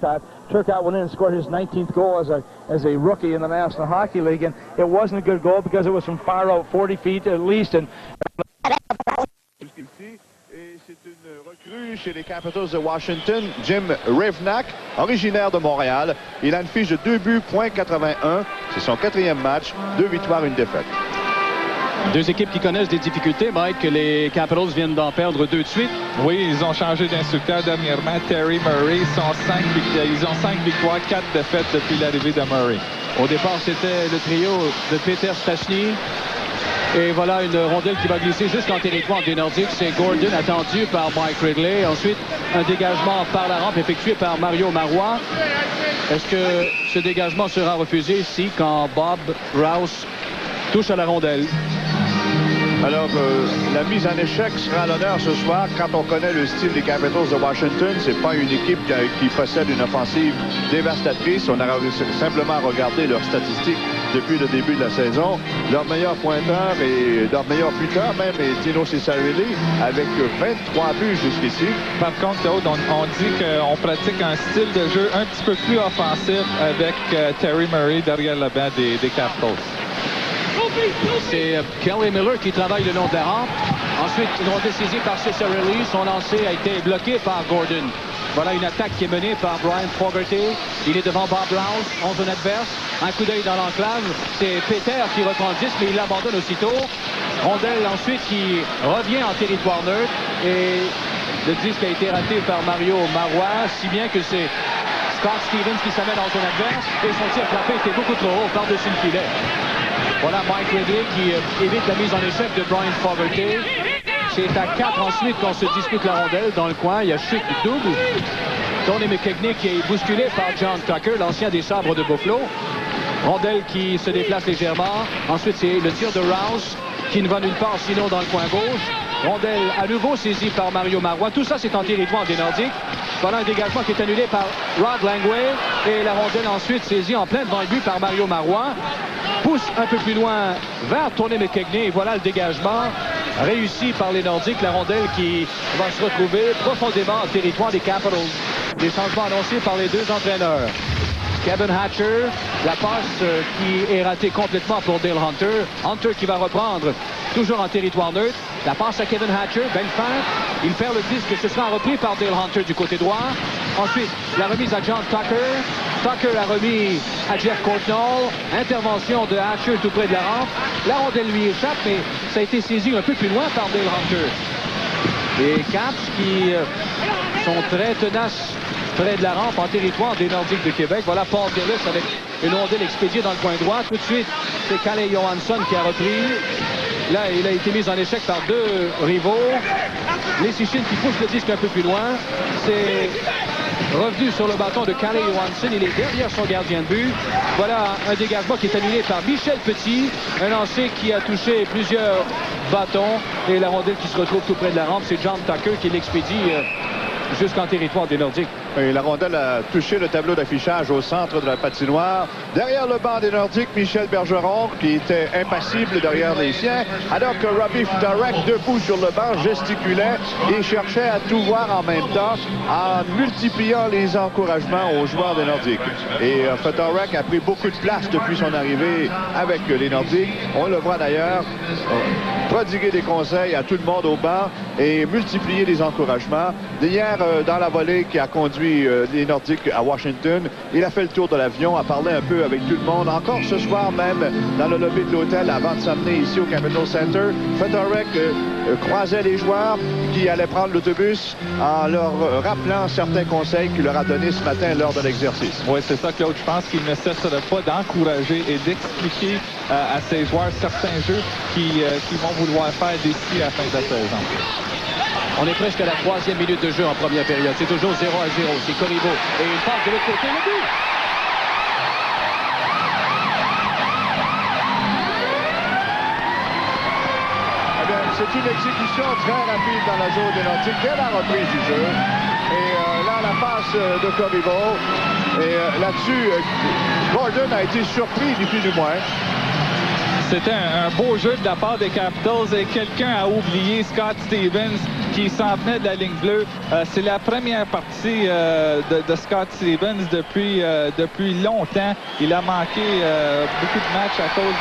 Turcotte. Turcotte went in and scored his 19th goal as a rookie in the National Hockey League, and it wasn't a good goal because it was from far out 40 feet at least. And c'est une recrue chez les Capitals de Washington, Jim Rivnak, originaire de Montréal. Il a une fiche de 2 buts, .81. C'est son 4e match, 2 victoires, 1 défaite. Deux équipes qui connaissent des difficultés, Mike, que les Capitals viennent d'en perdre 2 de suite. Oui, ils ont changé d'instructeur dernièrement. Terry Murray, ils ont 5 victoires, 4 défaites depuis l'arrivée de Murray. Au départ, c'était le trio de Peter Stastny. Et voilà une rondelle qui va glisser jusqu'en territoire des Nordiques. C'est Gordon attendu par Mike Ridley. Ensuite, un dégagement par la rampe effectué par Mario Marois. Est-ce que ce dégagement sera refusé ici quand Bob Rouse touche à la rondelle? Alors, la mise en échec sera à l'honneur ce soir. Quand on connaît le style des Capitals de Washington, c'est pas une équipe qui possède une offensive dévastatrice. On a simplement regardé leurs statistiques depuis le début de la saison. Leur meilleur pointeur et leur meilleur buteur même est Tino Ciccarelli avec 23 buts jusqu'ici. Par contre, on dit qu'on pratique un style de jeu un petit peu plus offensif avec Terry Murray derrière le banc des Capitals. C'est Kelly Miller qui travaille le long de la rampe. Ensuite, une rondelle saisie par Ciccarelli. Son lancer a été bloqué par Gordon. Voilà une attaque qui est menée par Brian Fogarty. Il est devant Bob Rouse, en zone adverse. Un coup d'œil dans l'enclave. C'est Peter qui reprend le disque, mais il l'abandonne aussitôt. Rondelle ensuite qui revient en territoire neutre. Et le disque a été raté par Mario Marois, si bien que c'est Scott Stevens qui s'amène en zone adverse. Et son tir frappé était beaucoup trop haut par-dessus le filet. Voilà Mike Ridley qui évite la mise en échec de Brian Fogarty. C'est à 4 ensuite qu'on se dispute la rondelle dans le coin. Il y a chute double. Tony McKegney qui est bousculé par John Tucker, l'ancien des Sabres de Buffalo. Rondelle qui se déplace légèrement. Ensuite, c'est le tir de Rouse qui ne va nulle part sinon dans le coin gauche. Rondelle à nouveau saisie par Mario Marois. Tout ça, c'est en territoire des Nordiques. Voilà un dégagement qui est annulé par Rod Langway. Et la rondelle ensuite saisie en plein devant le but par Mario Marois. Pousse un peu plus loin vers Tony McKegney. Et voilà le dégagement réussi par les Nordiques. La rondelle qui va se retrouver profondément en territoire des Capitals. Des changements annoncés par les deux entraîneurs. Kevin Hatcher, la passe qui est ratée complètement pour Dale Hunter. Hunter qui va reprendre toujours en territoire neutre. La passe à Kevin Hatcher, belle feinte. Il perd le disque, ce sera repris par Dale Hunter du côté droit. Ensuite, la remise à John Tucker. Tucker a remis à Jeff Courtnall. Intervention de Hatcher tout près de la rampe. La rondelle lui échappe, mais ça a été saisi un peu plus loin par Dale Hunter. Les Caps qui sont très tenaces près de la rampe en territoire des Nordiques de Québec. Voilà Paul Gillis avec une rondelle expédiée dans le coin droit. Tout de suite, c'est Calle Johansson qui a repris. Là, il a été mis en échec par deux rivaux. Les Sichines qui poussent le disque un peu plus loin. C'est revenu sur le bâton de Calle Johansson. Il est derrière son gardien de but. Voilà un dégagement qui est annulé par Michel Petit. Un lancer qui a touché plusieurs bâtons. Et la rondelle qui se retrouve tout près de la rampe, c'est John Tucker qui l'expédie jusqu'en territoire des Nordiques. Et la rondelle a touché le tableau d'affichage au centre de la patinoire. Derrière le banc des Nordiques, Michel Bergeron, qui était impassible derrière les siens, alors que Robbie Fedorek, debout sur le banc, gesticulait et cherchait à tout voir en même temps en multipliant les encouragements aux joueurs des Nordiques. Et Fedorek a pris beaucoup de place depuis son arrivée avec les Nordiques. On le voit d'ailleurs prodiguer des conseils à tout le monde au banc et multiplier les encouragements. Hier, dans la volée qui a conduit les Nordiques à Washington, il a fait le tour de l'avion, a parlé un peu avec tout le monde. Encore ce soir même, dans le lobby de l'hôtel, avant de s'amener ici au Capitol Center, Fedorek croisait les joueurs qui allaient prendre l'autobus en leur rappelant certains conseils qu'il leur a donnés ce matin lors de l'exercice. Oui, c'est ça, Claude. Je pense qu'il ne cesserait pas d'encourager et d'expliquer à ses joueurs certains jeux qui vont vouloir faire d'ici à la fin de la saison. On est presque à la 3e minute de jeu en première période. C'est toujours 0-0. C'est Corriveau. Et une passe de l'autre côté. Le but! Eh bien, c'est une exécution très rapide dans la zone des Nordiques dès la reprise du jeu. Et là, la passe de Corriveau. Et là-dessus, Gordon a été surpris, ni plus ni moins. C'était un beau jeu de la part des Capitals et quelqu'un a oublié Scott Stevens qui s'en venait de la ligne bleue. C'est la première partie de Scott Stevens depuis longtemps. Il a manqué beaucoup de matchs à cause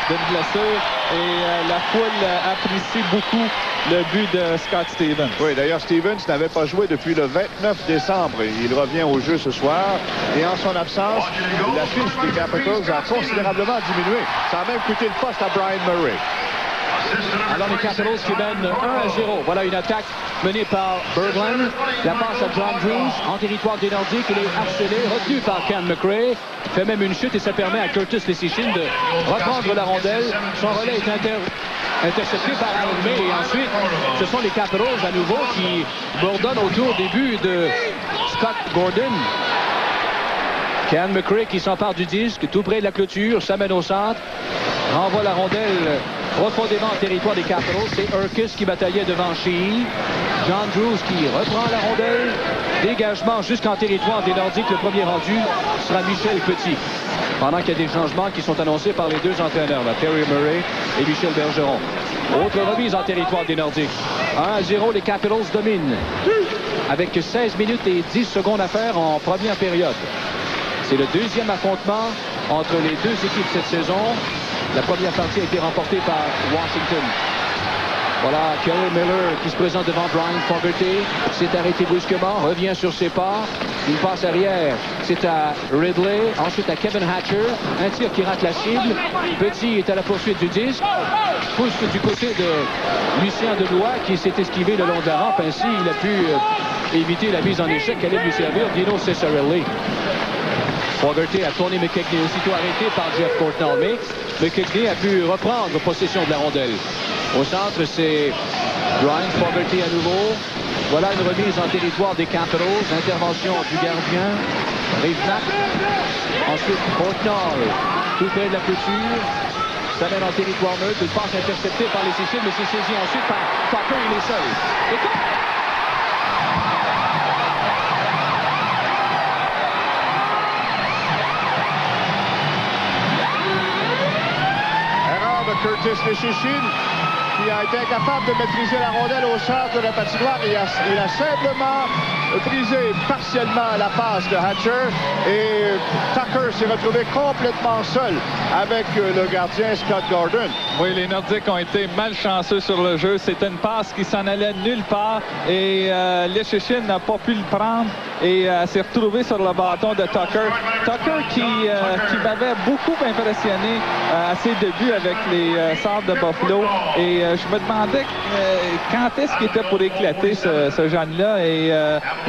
d'une blessure et la foule apprécie beaucoup le but de Scott Stevens. Oui, d'ailleurs, Stevens n'avait pas joué depuis le 29 décembre. Il revient au jeu ce soir. Et en son absence, la fiche des Capitals a considérablement diminué. Ça a même coûté le poste à Brian Murray. Alors les Capitals qui mènent 1-0. Voilà une attaque menée par Berglund. La passe à John Drews en territoire des Nordiques. Il est harcelé, retenu par Ken McRae. Fait même une chute et ça permet à Curtis Leschyshyn de reprendre la rondelle. Son relais est intercepté par Alan May. Et ensuite, ce sont les Capitals à nouveau qui bourdonnent autour des buts de Scott Gordon. Ken McRae qui s'empare du disque tout près de la clôture, s'amène au centre, renvoie la rondelle profondément en territoire des Capitals. C'est Urquhart qui bataillait devant Sheehy. John Drews qui reprend la rondelle. Dégagement jusqu'en territoire des Nordiques. Le premier rendu sera Michel Petit. Pendant qu'il y a des changements qui sont annoncés par les deux entraîneurs, Terry Murray et Michel Bergeron. Autre remise en territoire des Nordiques. 1-0, les Capitals dominent. Avec 16 minutes et 10 secondes à faire en première période. C'est le deuxième affrontement entre les deux équipes cette saison. La première partie a été remportée par Washington. Voilà, Kelly Miller qui se présente devant Brian Fogarty. S'est arrêté brusquement, revient sur ses pas. Une passe arrière, c'est à Ridley. Ensuite à Kevin Hatcher. Un tir qui rate la cible. Petit est à la poursuite du disque. Pousse du côté de Lucien Deloy qui s'est esquivé le long de la rampe. Ainsi, il a pu éviter la mise en échec qu'allait lui servir Dino Ciccarelli. Fogarty a tourné McKechnie, aussitôt arrêté par Jeff Courtnall. McKechnie a pu reprendre possession de la rondelle. Au centre, c'est Brian Fogarty à nouveau. Voilà une remise en territoire des Capitals. Intervention du gardien. Rivnak. Ensuite, Courtnall. Tout près de la clôture. Ça mène en territoire neutre. Une passe interceptée par les Siciliens, mais c'est saisi ensuite par Tucker. Il est seul. Curtis Leschyshyn qui a été incapable de maîtriser la rondelle au centre de la patinoire. Il a simplement brisé partiellement la passe de Hatcher et Tucker s'est retrouvé complètement seul avec le gardien Scott Gordon. Oui, les Nordiques ont été malchanceux sur le jeu. C'était une passe qui s'en allait nulle part et Leschyshyn n'a pas pu le prendre et s'est retrouvé sur le bâton de Tucker. Tucker qui m'avait beaucoup impressionné à ses débuts avec les Sabres de Buffalo et je me demandais quand est-ce qu'il était pour éclater ce jeune-là et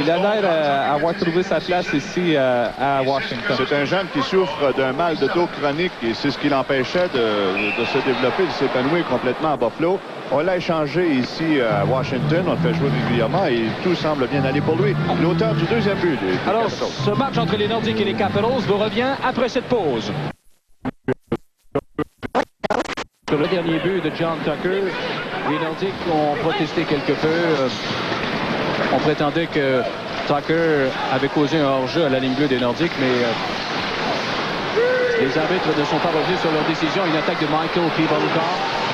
il a l'air avoir trouvé sa place ici à Washington. C'est un jeune qui souffre d'un mal de dos chronique et c'est ce qui l'empêchait de se développer, de s'épanouir complètement à Buffalo. On l'a échangé ici à Washington, on le fait jouer régulièrement et tout semble bien aller pour lui. L'auteur du deuxième but. Alors, ce match entre les Nordiques et les Capitals vous revient après cette pause. Sur le dernier but de John Tucker, les Nordiques ont protesté quelque peu. On prétendait que Tucker avait causé un hors-jeu à la ligne bleue des Nordiques, mais les arbitres ne sont pas revenus sur leur décision. Une attaque de Michael Pivonka.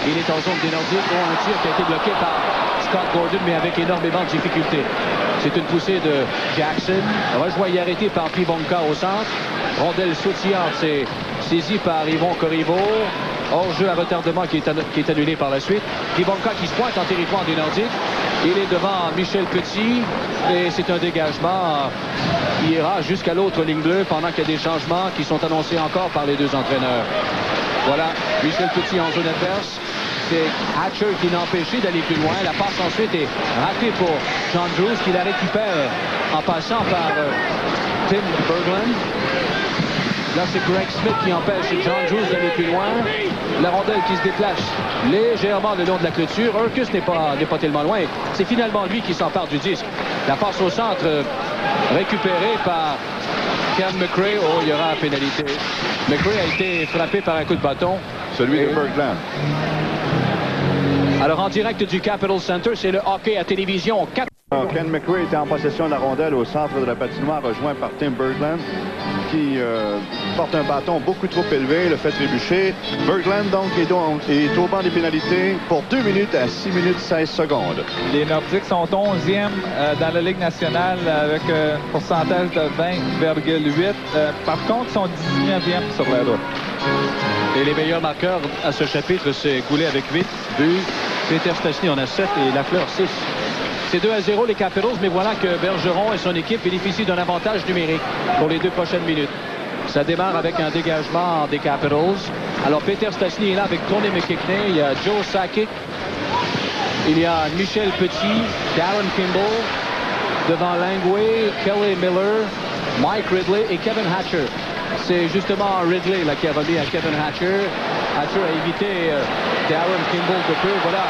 Il est en zone des Nordiques. Un tir qui a été bloqué par Scott Gordon, mais avec énormément de difficultés. C'est une poussée de Jackson. Rejoint arrêté par Pivonka au centre. Rondelle sautillante, c'est saisi par Yvon Corriveau. Hors-jeu à retardement qui est annulé par la suite. Pivonka qui se pointe en territoire des Nordiques. Il est devant Michel Petit et c'est un dégagement qui ira jusqu'à l'autre ligne bleue pendant qu'il y a des changements qui sont annoncés encore par les deux entraîneurs. Voilà, Michel Petit en zone adverse. C'est Hatcher qui l'a empêché d'aller plus loin. La passe ensuite est ratée pour John Drews qui la récupère en passant par Tim Berglund. Là, c'est Greg Smith qui empêche John Drews d'aller plus loin. La rondelle qui se déplace légèrement le long de la clôture. Urquhart n'est pas tellement loin. C'est finalement lui qui s'empare du disque. La passe au centre récupérée par Ken McRae. Oh, il y aura pénalité. McRae a été frappé par un coup de bâton. Celui de Berglund. Alors, en direct du Capitol Center, c'est le hockey à télévision. Ken McRae était en possession de la rondelle au centre de la patinoire, rejoint par Tim Berglund, qui porte un bâton beaucoup trop élevé, le fait trébucher. Berglund, donc, est au banc des pénalités pour 2 minutes à 6 minutes 16 secondes. Les Nordiques sont 11e dans la Ligue nationale avec un pourcentage de 20,8. Par contre, ils sont 19e sur la route. Et les meilleurs marqueurs à ce chapitre, c'est Goulet avec 8 buts, Peter Stastny en a 7 et Lafleur 6. C'est 2-0 les Capitals, mais voilà que Bergeron et son équipe bénéficient d'un avantage numérique pour les 2 prochaines minutes. Ça démarre avec un dégagement des Capitals. Alors Peter Stastny est là avec Tony McKechnie, il y a Joe Sakic, il y a Michel Petit, Darren Kimball, devant Langway, Kelly Miller, Mike Ridley et Kevin Hatcher. C'est justement Ridley là, qui a remis à Kevin Hatcher. Hatcher a évité Darren Kimball de peu. Voilà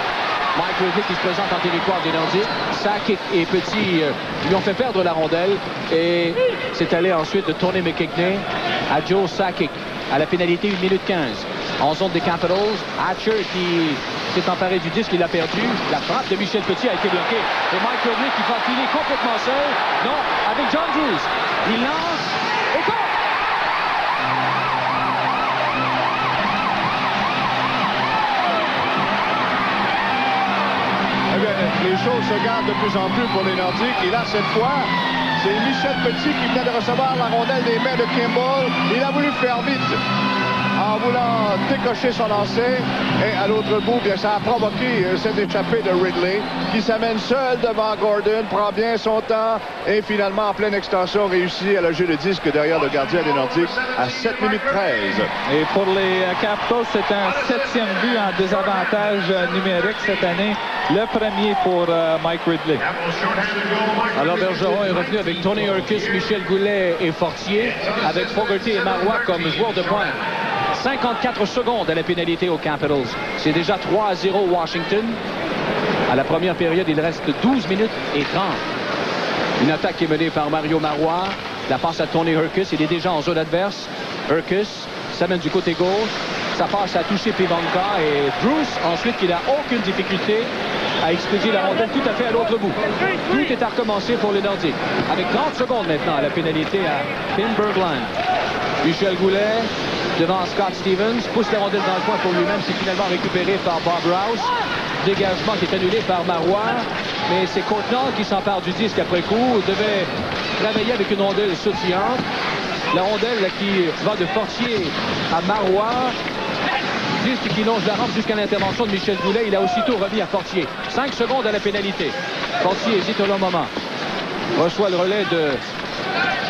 Mike Ridley qui se présente en territoire des Nordiques. Sakic et Petit lui ont fait perdre la rondelle. Et c'est allé ensuite de Tony McKechnie à Joe Sakic à la pénalité 1 minute 15. En zone des Capitals, Hatcher qui s'est emparé du disque, il l'a perdu. La frappe de Michel Petit a été bloquée. Et Mike Ridley qui va filer complètement seul. Non, avec John Drews. Il lance et compte. Les choses se gardent de plus en plus pour les Nordiques. Et là, cette fois, c'est Michel Petit qui venait de recevoir la rondelle des mains de Kimball. Il a voulu faire vite en voulant décocher son lancer. Et à l'autre bout, bien, ça a provoqué cette échappée de Ridley qui s'amène seul devant Gordon, prend bien son temps et finalement, en pleine extension, réussit à loger le disque derrière le gardien des Nordiques à 7 minutes 13. Et pour les Capitals, c'est un 7e but en désavantage numérique cette année. Le premier pour Mike Ridley. Alors Bergeron est revenu avec Tony Urquhart, Michel Goulet et Fortier, avec Fogarty et Marois comme joueurs de pointe. 54 secondes à la pénalité aux Capitals. C'est déjà 3-0 Washington. À la première période, il reste 12 minutes et 30. Une attaque qui est menée par Mario Marois. La passe à Tony Urquhart. Il est déjà en zone adverse. Urquhart s'amène du côté gauche. Ça passe à toucher Pivanka et Bruce, ensuite, qui n'a aucune difficulté à expédier la rondelle tout à fait à l'autre bout. Tout est à recommencer pour les Nordiques. Avec 30 secondes maintenant à la pénalité à Tim Berglund. Michel Goulet devant Scott Stevens, pousse la rondelle dans le coin pour lui-même. C'est finalement récupéré par Bob Rouse. Dégagement qui est annulé par Marois. Mais c'est Courtnall qui s'empare du disque après coup. Devait travailler avec une rondelle sautillante. La rondelle là, qui va de Fortier à Marois. Disque qui longe la rampe jusqu'à l'intervention de Michel Goulet. Il a aussitôt remis à Fortier. 5 secondes à la pénalité. Fortier hésite au long moment. Reçoit le relais de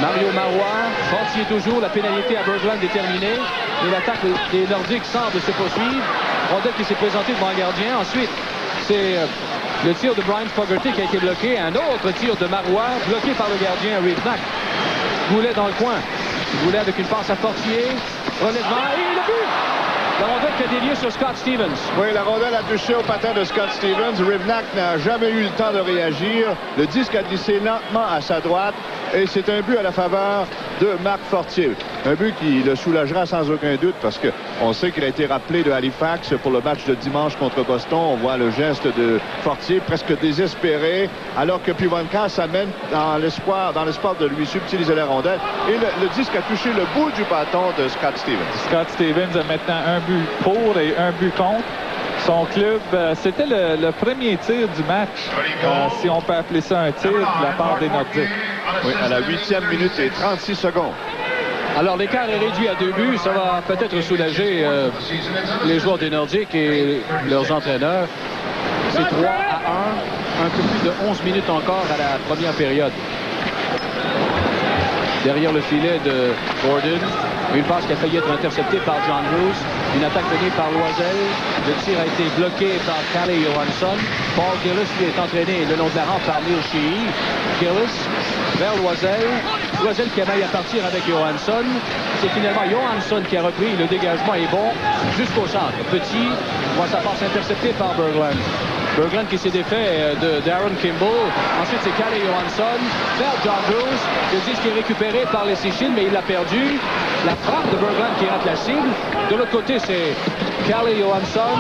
Mario Marois. Fortier toujours. La pénalité à Berglund est terminée. Et l'attaque des Nordiques semble se poursuivre. Rondelle qui s'est présentée devant le gardien. Ensuite, c'est le tir de Brian Fogarty qui a été bloqué. Un autre tir de Marois bloqué par le gardien Rivnak. Goulet dans le coin. Goulet avec une passe à Fortier. Relèvement et le but! La rondelle qui a dévié sur Scott Stevens. Oui, la rondelle a touché au patin de Scott Stevens. Rivnak n'a jamais eu le temps de réagir. Le disque a glissé lentement à sa droite. Et c'est un but à la faveur de Marc Fortier. Un but qui le soulagera sans aucun doute parce qu'on sait qu'il a été rappelé de Halifax pour le match de dimanche contre Boston. On voit le geste de Fortier presque désespéré alors que Pivanka s'amène dans l'espoir de lui subtiliser la rondelle. Et le disque a touché le bout du bâton de Scott Stevens. Scott Stevens a maintenant un but pour et un but contre. Son club, c'était le premier tir du match, si on peut appeler ça un tir, de la part des Nordiques. Oui, à la 8e minute et 36 secondes. Alors l'écart est réduit à 2 buts. Ça va peut-être soulager les joueurs des Nordiques et leurs entraîneurs. C'est 3-1. Un peu plus de 11 minutes encore à la première période. Derrière le filet de Gordon. Une passe qui a failli être interceptée par John Bruce. Une attaque menée par Loisel. Le tir a été bloqué par Calle Johansson. Paul Gillis lui est entraîné le long de la rampe par Neil Sheehy. Gillis vers Loisel. Loisel qui a maillé à partir avec Johansson. C'est finalement Johansson qui a repris. Le dégagement est bon jusqu'au centre. Petit voit sa passe interceptée par Berglund. Berglund qui s'est défait de Darren Kimball. Ensuite, c'est Calle Johansson vers John Bruce. Le disque est récupéré par les Sichin, mais il l'a perdu. La frappe de Berglund qui rate la cible. De l'autre côté, c'est Calle Johansson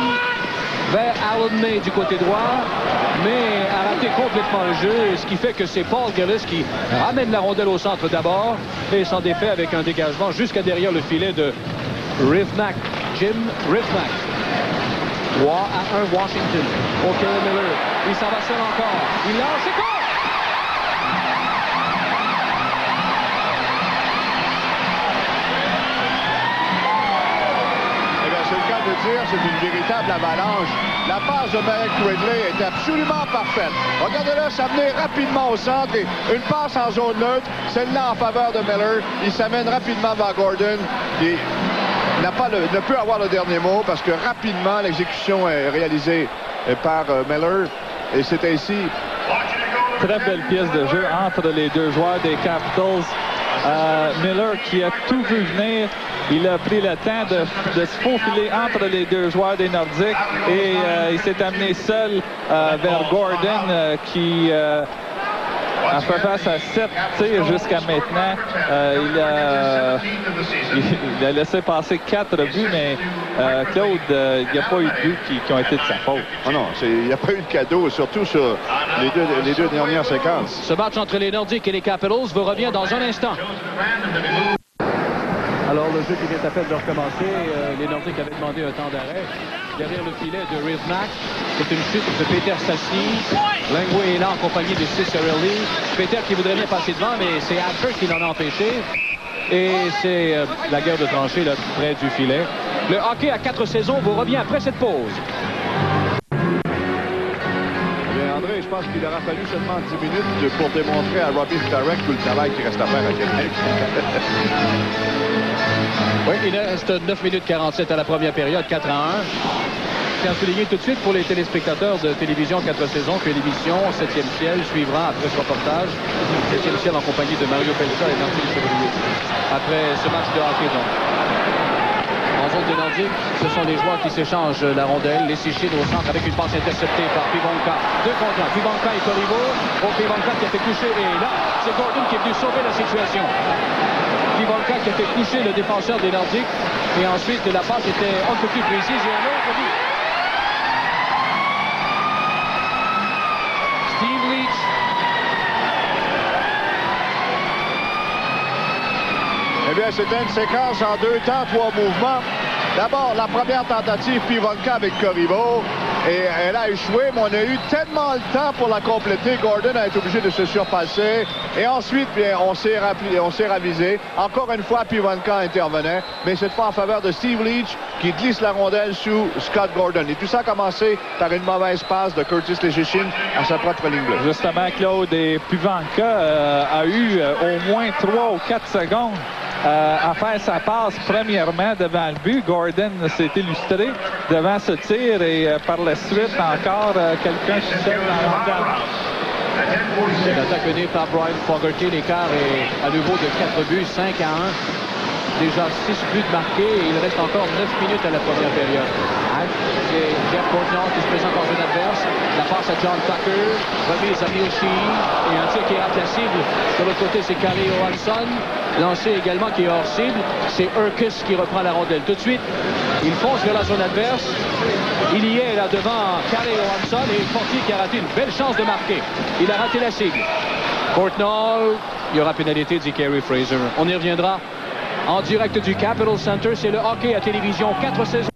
vers Alan May du côté droit, mais a raté complètement le jeu, ce qui fait que c'est Paul Gillis qui ramène la rondelle au centre d'abord et s'en défait avec un dégagement jusqu'à derrière le filet de Rivnak, Jim Rivnak. 3 à 1 Washington. OK, Miller, il s'en va seul encore. Il lance et court! C'est le cas de dire, c'est une véritable avalanche. La passe de Marek Ridley est absolument parfaite. Regardez-le s'amener rapidement au centre et une passe en zone neutre, celle-là en faveur de Miller. Il s'amène rapidement vers Gordon qui ne peut avoir le dernier mot parce que rapidement l'exécution est réalisée par Miller et c'est ainsi. Très belle pièce de jeu entre les deux joueurs des Capitals. Miller qui a tout vu venir. Il a pris le temps de se faufiler entre les deux joueurs des Nordiques et il s'est amené seul vers Gordon qui a fait face à 7 tirs jusqu'à maintenant. Il a laissé passer 4 buts, mais Claude, il n'y a pas eu de buts qui ont été de sa faute. Oh non, il n'y a pas eu de cadeau, surtout sur les deux dernières séquences. Ce match entre les Nordiques et les Capitals vous revient dans un instant. Alors, le jeu qui vient à peine de recommencer, les Nordiques avaient demandé un temps d'arrêt. Derrière le filet de Rivnak, c'est une chute de Peter Stastny. Langway est là en compagnie de Ciccarelli. Peter qui voudrait bien passer devant, mais c'est Adler qui l'en a empêché. Et c'est la guerre de tranchée là, près du filet. Le hockey à 4 saisons vous revient après cette pause. André, je pense qu'il aura fallu seulement 10 minutes pour démontrer à Robbie Ftorek tout le travail qui reste à faire à Québec. Oui, il reste 9 minutes 47 à la première période, 4 à 1. Je tiens à souligner tout de suite pour les téléspectateurs de télévision 4 saisons que l'émission 7e ciel suivra après ce reportage. 7e ciel en compagnie de Mario Pelcha et Martin Chevalier. Après ce match de hockey, donc. En zone des Nordiques, ce sont les joueurs qui s'échangent la rondelle. Les Sichines au centre avec une passe interceptée par Pivonka. 2 contre 1. Pivonka et Corriveau. Pivonka qui a fait coucher. Et là, c'est Gordon qui est venu sauver la situation. Pivonka qui a fait coucher le défenseur des Nordiques. Et ensuite, la passe était un peu plus précise. Et un autre but. Steve Leach. Eh bien, c'était une séquence en 2 temps, 3 mouvements. D'abord, la première tentative, Pivonka avec Corriveau. Et elle a échoué, mais on a eu tellement le temps pour la compléter. Gordon a été obligé de se surpasser. Et ensuite, bien, on s'est ravisé. Encore une fois, Pivonka intervenait, mais cette fois en faveur de Steve Leach, qui glisse la rondelle sous Scott Gordon. Et tout ça a commencé par une mauvaise passe de Curtis Leschyshyn à sa propre ligne bleue. Justement, Claude, et Pivonka a eu au moins 3 ou 4 secondes à faire sa passe premièrement devant le but. Gordon s'est illustré devant ce tir et par la suite encore quelqu'un seul dans la rondelle. L'attaque menée par Brian Fogarty. L'écart est à nouveau de 4 buts, 5 à 1. Déjà 6 buts marqués et il reste encore 9 minutes à la première période. C'est Jeff Courtnall qui se présente en zone adverse. La passe à John Tucker. Remise à Neil Sheehy. Et un tir qui rate la cible. De l'autre côté, c'est Calle Johansson. Lancé également qui est hors cible. C'est Urquhart qui reprend la rondelle tout de suite. Il fonce vers la zone adverse. Il y est là devant Calle Johansson et Fortier qui a raté une belle chance de marquer. Il a raté la cible. Courtnall. Il y aura pénalité, dit Kerry Fraser. On y reviendra en direct du Capitol Center. C'est le hockey à télévision 4 saisons.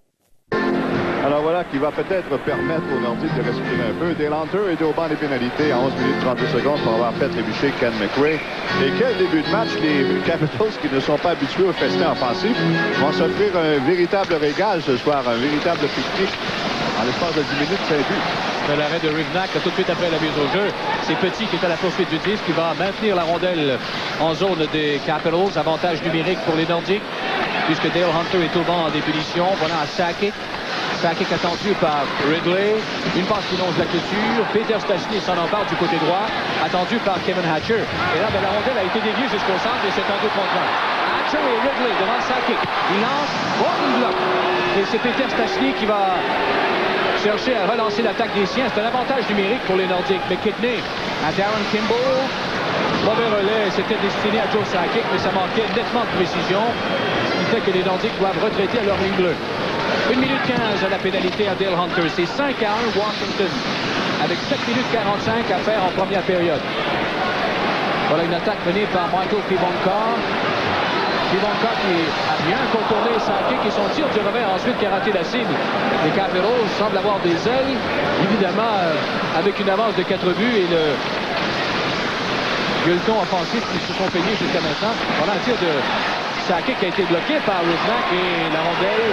Alors voilà qui va peut-être permettre aux Nordiques de respirer un peu. Dale Hunter est au banc des pénalités à 11 minutes 32 secondes pour avoir fait trébucher Ken McRae. Et quel début de match, les Capitals qui ne sont pas habitués au festin offensif vont s'offrir un véritable régal ce soir, un véritable pique-nique. En l'espace de 10 minutes, 5 buts. De l'arrêt de Rivnak tout de suite après la mise au jeu. C'est Petit qui est à la poursuite du disque, qui va maintenir la rondelle en zone des Capitals. Avantage numérique pour les Nordiques, puisque Dale Hunter est au banc des punitions. Voilà à Sakic. Sakic attendu par Ridley. Une passe qui longe la clôture. Peter Stastny s'en empare du côté droit, attendu par Kevin Hatcher. Et là, la rondelle a été déviée jusqu'au centre et c'est un 2 contre 1. Hatcher et Ridley devant Sakic. Il lance, une bloc. Et c'est Peter Stastny qui va chercher à relancer l'attaque des siens. C'est un avantage numérique pour les Nordiques. McKinney à Darren Kimball. Mauvais relais, c'était destiné à Joe Sakic, mais ça manquait nettement de précision. Ce qui fait que les Nordiques doivent retraiter à leur ligne bleue. 1 minute 15 à la pénalité à Dale Hunter. C'est 5-1 Washington, avec 7 minutes 45 à faire en première période. Voilà une attaque menée par Michael Pivonka. Pivonka qui a bien contourné Sakic et son tir du revers ensuite qui a raté la cible. Les Capitals semblent avoir des ailes, évidemment avec une avance de 4 buts et le gueuleton offensif qui se sont payés jusqu'à maintenant. Voilà un tir de Sakic qui a été bloqué par Rusnak et la rondelle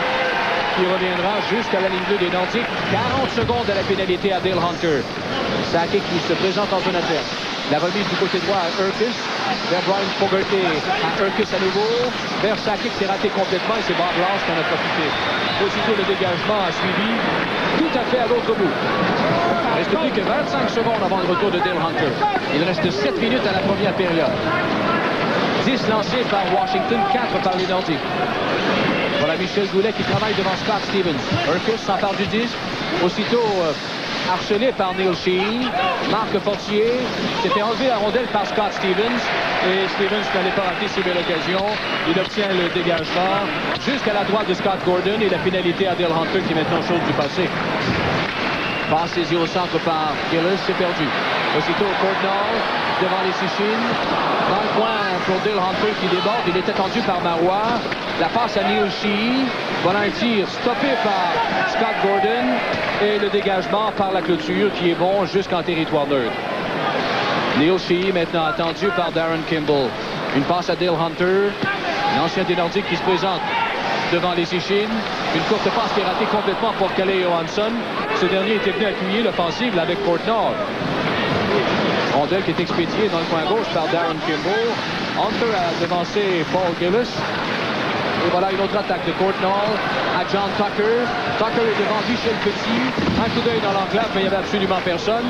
qui reviendra jusqu'à la ligne bleue des Nordiques. 40 secondes à la pénalité à Dale Hunter. Sakic qui se présente en zone adverse. La remise du côté droit à Urquhart, vers Brian Fogarty, à Urquhart à nouveau, vers Sakic, c'est raté complètement et c'est Bob Rouse qui en a profité. Aussitôt le dégagement a suivi, tout à fait à l'autre bout. Il ne reste plus que 25 secondes avant le retour de Dale Hunter. Il reste 7 minutes à la première période. 10 lancés par Washington, 4 par les Nordiques. Voilà Michel Goulet qui travaille devant Scott Stevens. Urquhart s'empare du disque. Aussitôt harcelé par Neil Sheehy. Marc Fortier s'était enlevé la rondelle par Scott Stevens. Et Stevens n'allait pas rater ses belles occasions. Il obtient le dégagement jusqu'à la droite de Scott Gordon et la pénalité à Dale Hunter qui est maintenant chose du passé. Passe saisie au centre par Gillis, c'est perdu. Aussitôt Courtnall devant les Sichin. Dans le coin pour Dale Hunter qui déborde. Il est attendu par Marois. La passe à Neil Sheehy. Voilà un tir stoppé par Scott Gordon. Et le dégagement par la clôture qui est bon jusqu'en territoire neutre. Neil Sheehy maintenant attendu par Darren Kimball. Une passe à Dale Hunter. L'ancien des Nordiques qui se présente devant les Sichin. Une courte passe qui est ratée complètement pour Calle Johansson. Ce dernier était venu appuyer l'offensive avec Courtnall. Rondelle qui est expédiée dans le coin gauche par Darren Kimball. Hunter a devancé Paul Gillis. Et voilà une autre attaque de Courtnall à John Tucker. Tucker est devant Michel Petit. Un coup d'œil dans l'enclave, mais il n'y avait absolument personne.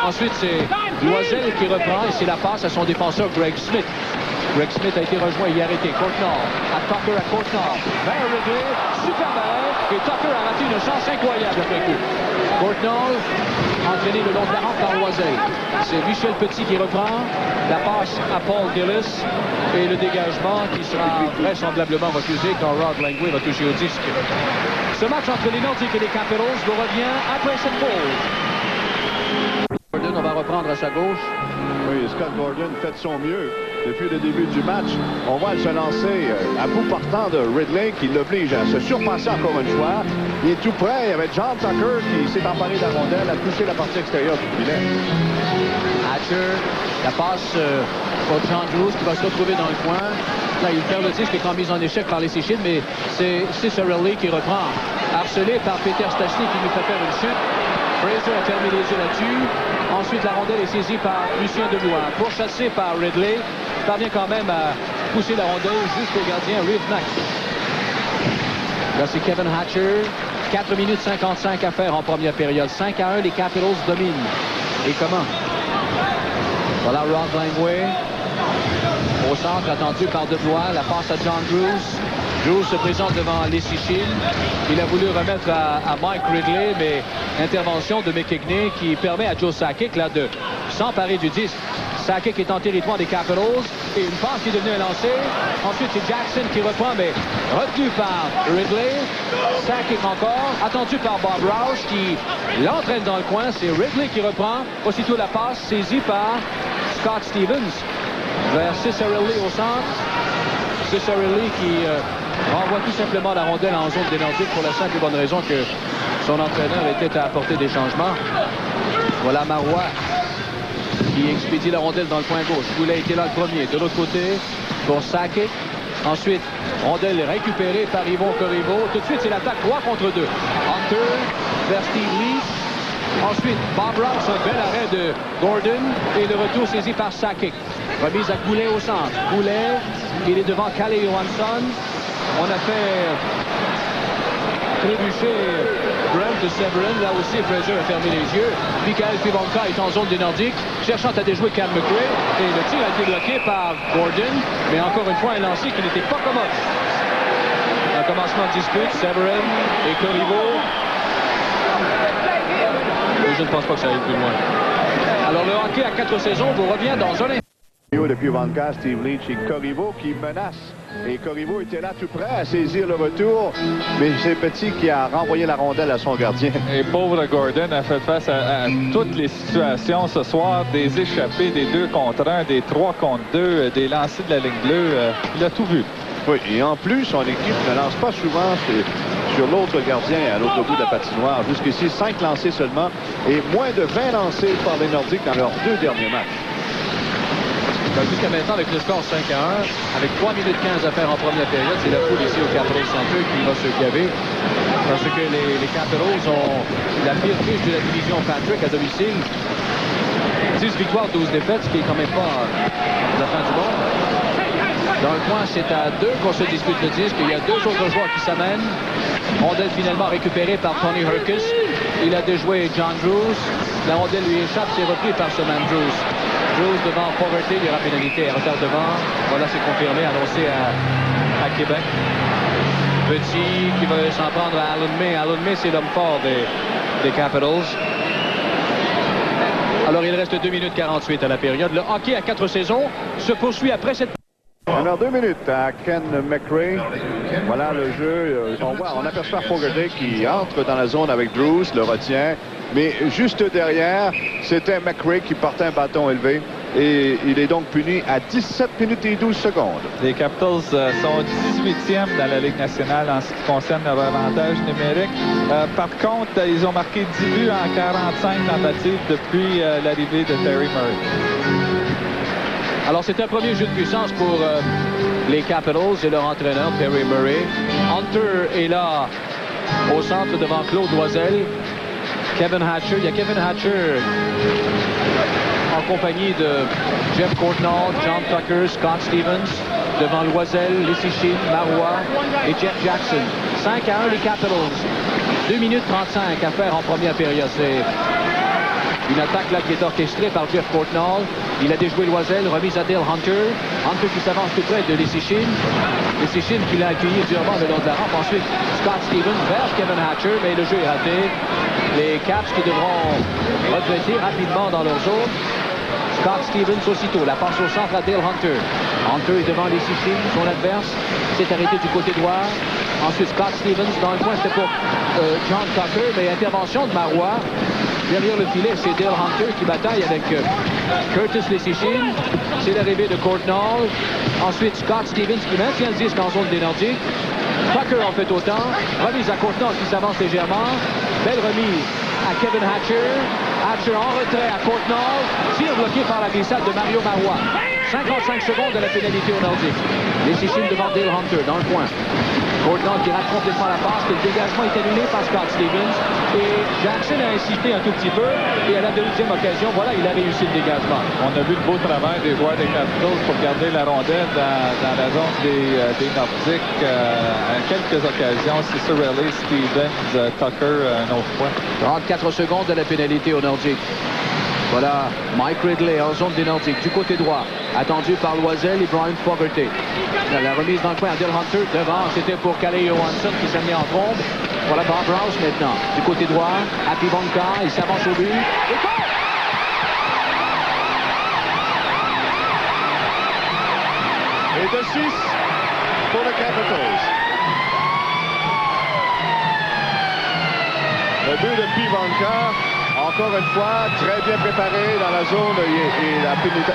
Ensuite, c'est Loisel qui reprend et c'est la passe à son défenseur Greg Smith. Greg Smith a été rejoint et arrêté. Courtnall à Tucker à Courtnall. Vers Ridley, super belle. Et Tucker a raté une chance incroyable après coup. Courtnall entraîné le long de la rampe par Loisel. C'est Michel Petit qui reprend. La passe à Paul Gillis. Et le dégagement qui sera vraisemblablement refusé quand Rod Langway va toucher au disque. Ce match entre les Nordiques et les Capitals vous revient après cette pause. Gordon, on va reprendre à sa gauche. Oui, Scott Gordon fait de son mieux depuis le début du match. On voit se lancer à bout partant de Ridley qui l'oblige à se surpasser encore une fois. Il est tout près avec John Tucker qui s'est emparé de la rondelle, a touché la partie extérieure du filet. Hatcher, la passe pour John Drews qui va se retrouver dans le coin. Là, il perd le disque qui est en mise en échec par les Sichin, mais c'est Ciccarelli qui reprend. Harcelé par Peter Stastny qui lui fait faire une chute. Fraser a fermé les yeux là-dessus. Ensuite, la rondelle est saisie par Lucien Deblois. Pourchassé par Ridley. Il parvient quand même à pousser la rondelle jusqu'au gardien Rivnak. Là, c'est Kevin Hatcher. 4 minutes 55 à faire en première période. 5-1, les Capitals dominent. Et comment? Voilà Rod Langway. Au centre, attendu par Deblois. La passe à John Drews. Drews se présente devant les Sichin. Il a voulu remettre à Mike Ridley, mais intervention de McKigney qui permet à Joe Sakic là, de s'emparer du disque. Sakic est en territoire des Capitals. Et une passe qui est devenue un lancer. Ensuite, c'est Jackson qui reprend, mais retenu par Ridley. Sakic encore. Attendu par Bob Rouse qui l'entraîne dans le coin. C'est Ridley qui reprend. Aussitôt la passe saisie par Scott Stevens vers Ciccarelli au centre. Ciccarelli qui renvoie tout simplement la rondelle en zone des Nordiques pour la simple et bonne raison que son entraîneur était à apporter des changements. Voilà Marois qui expédie la rondelle dans le coin gauche. Goulet était là le premier. De l'autre côté, pour Sakic. Ensuite, rondelle récupérée par Yvon Corriveau. Tout de suite, c'est l'attaque 3 contre 2. Hunter vers Steve Leach. Ensuite, Bob Rouse, un bel arrêt de Gordon. Et le retour saisi par Sakic. Remise à Goulet au centre. Goulet, il est devant Calle Johansson. On a fait trébucher Brent de Severin. Là aussi, Fraser a fermé les yeux. Michael Pivonka est en zone des Nordiques, cherchant à déjouer Cam McRae. Et le tir a été bloqué par Gordon. Mais encore une fois, un lancer qui n'était pas commode. Un commencement de dispute, Severin et Corriveau. Je ne pense pas que ça aille plus loin. Alors, le hockey à 4 saisons vous revient dans un instant. De Pivonka, Steve Leach et Corriveau qui menacent Et Corriveau était là tout prêt à saisir le retour. Mais c'est Petit qui a renvoyé la rondelle à son gardien. Et pauvre Gordon a fait face à toutes les situations ce soir. Des échappées, des 2 contre 1, des 3 contre 2, des lancers de la ligne bleue. Il a tout vu. Oui, et en plus, son équipe ne lance pas souvent sur l'autre gardien à l'autre bout de la patinoire. Jusqu'ici, 5 lancés seulement et moins de 20 lancés par les Nordiques dans leurs 2 derniers matchs. Jusqu'à maintenant, avec le score 5-1, avec 3 minutes 15 à faire en première période, c'est la foule ici au Capitals Center qui va se gaver. Parce que les Capitals ont la pire fiche de la division Patrick à domicile. 10 victoires, 12 défaites, ce qui est quand même pas la fin du monde. Dans le coin, c'est à 2 qu'on se dispute le disque. Il y a 2 autres joueurs qui s'amènent. Rondelle finalement récupérée par Tony Herkus. Il a déjoué John Drews. La rondelle lui échappe, c'est repris par ce même Drews. Drews devant Fogarty, il y aura pénalité à retard devant. Voilà, c'est confirmé, annoncé à Québec. Petit qui va s'en prendre à Alan May. Alan May, c'est l'homme fort des Capitals. Alors, il reste 2 minutes 48 à la période. Le hockey à 4 saisons se poursuit après cette... Alors 2 minutes à Ken McRae. Voilà le jeu. On aperçoit Fogarty qui entre dans la zone avec Drews, le retient. Mais juste derrière, c'était McRae qui portait un bâton élevé. Et il est donc puni à 17 minutes et 12 secondes. Les Capitals sont 18e dans la Ligue nationale en ce qui concerne leur avantage numérique. Par contre, ils ont marqué 10 buts en 45 tentatives depuis l'arrivée de Terry Murray. Alors, c'est un premier jeu de puissance pour les Capitals et leur entraîneur, Terry Murray. Hunter est là au centre devant Claude Loisel. Kevin Hatcher. Il y a Kevin Hatcher en compagnie de Jeff Courtnall, John Tucker, Scott Stevens. Devant Loisel, Lissichin, Marois et Jeff Jackson. 5-1 les Capitals. 2 minutes 35 à faire en première période. C'est une attaque là qui est orchestrée par Jeff Courtnall. Il a déjoué Loisel, remise à Dale Hunter. Hunter qui s'avance tout près de Lissichin. Lissichin qui l'a accueilli durement le long de la rampe. Ensuite, Scott Stevens vers Kevin Hatcher, mais le jeu est raté. Les Caps qui devront regretter rapidement dans leur zone. Scott Stevens aussitôt. La passe au centre à Dale Hunter. Hunter est devant Lissichin, son adverse. S'est arrêté du côté droit. Ensuite, Scott Stevens dans le coin, c'était pour John Tucker, mais intervention de Marois. Derrière le filet, c'est Dale Hunter qui bataille avec Curtis Lissichin. C'est l'arrivée de Courtnall. Ensuite, Scott Stevens qui maintient le disque en zone des Nordiques. Tucker en fait autant. Remise à Courtnall qui s'avance légèrement. Belle remise à Kevin Hatcher. Hatcher en retrait à Courtnall. Tir bloqué par la glissade de Mario Marois. 55 secondes de la pénalité aux Nordiques. Lissichin devant Dale Hunter dans le coin. Courtnall qui rate complètement la passe. Le dégagement est annulé par Scott Stevens. Et Jackson a insisté un tout petit peu. Et à la deuxième occasion, voilà, il a réussi le dégagement. On a vu le beau travail des joueurs des Capitals pour garder la rondelle dans la zone des Nordiques à quelques occasions. C'est Cirelli, Stevens, Tucker une autre fois. 34 secondes de la pénalité aux Nordiques. Voilà Mike Ridley en zone des Nordiques du côté droit, attendu par Loisel et Brian Fogarty. La remise dans le coin à Dale Hunter devant, c'était pour Calle Johansson qui s'est mis en trombe. Voilà Bob Rouse maintenant du côté droit, Happy Bonka, il s'avance au but. Et de 6 pour le Capitals. Le but de Pivanka. Encore une fois, très bien préparé dans la zone et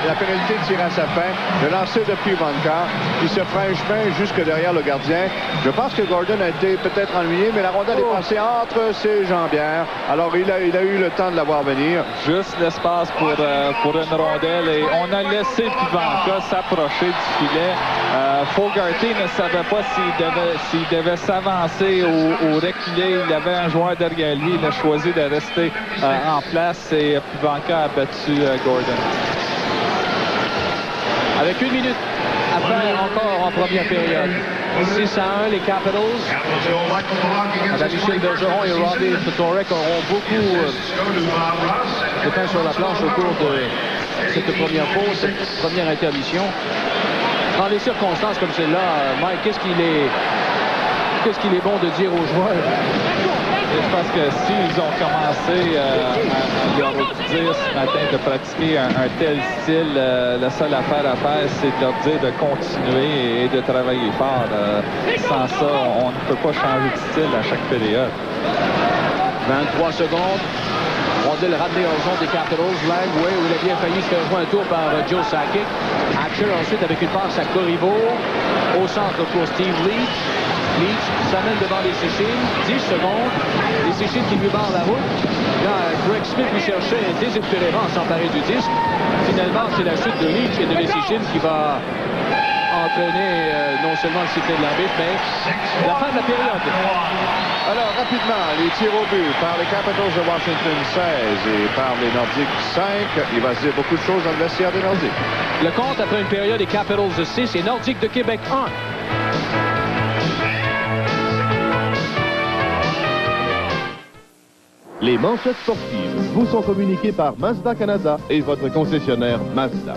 la pénalité tire à sa fin. Le lancer de Pivanka qui se fera un chemin jusque derrière le gardien. Je pense que Gordon a été peut-être ennuyé, mais la rondelle est passée entre ses jambières. Alors, il a eu le temps de la voir venir. Juste l'espace pour une rondelle et on a laissé Pivanka s'approcher du filet. Fogarty ne savait pas s'il devait s'avancer ou reculer. Il avait un joueur derrière lui. Il a choisi de rester en place et Pivanka a battu Gordon. Avec 1 minute à faire encore en première période. 6-1, les Capitals. Michel Bergeron et Robbie Ftorek auront beaucoup de temps sur la planche au cours de cette première pause, cette première intermission. Dans des circonstances comme celle-là, Mike, qu'est-ce qu'il est bon de dire aux joueurs Et je pense que s'ils ont commencé à leur dire ce matin de pratiquer un tel style, la seule affaire à faire, c'est de leur dire de continuer et de travailler fort. Sans ça, on ne peut pas changer de style à chaque période. 23 secondes. Rondelle ramenée en zone des Capitals. Langway, où il a bien failli se faire jouer un tour par Joe Sakic. Hatcher ensuite avec une passe à Corriveau. Au centre pour Steve Leach. Leach s'amène devant les Séchines. 10 secondes. Les Séchines qui lui barrent la route. Là, Greg Smith lui cherchait désespérément à s'emparer du disque. Finalement, c'est la chute de Leach et de les Séchines qui va entraîner non seulement le sifflet de l'arbitre, mais la fin de la période. Alors, rapidement, les tirs au but par les Capitals de Washington 16 et par les Nordiques 5. Il va se dire beaucoup de choses dans le vestiaire des Nordiques. Le compte après une période des Capitals de 6 et Nordiques de Québec 1. Les manchettes sportives vous sont communiquées par Mazda Canada et votre concessionnaire Mazda.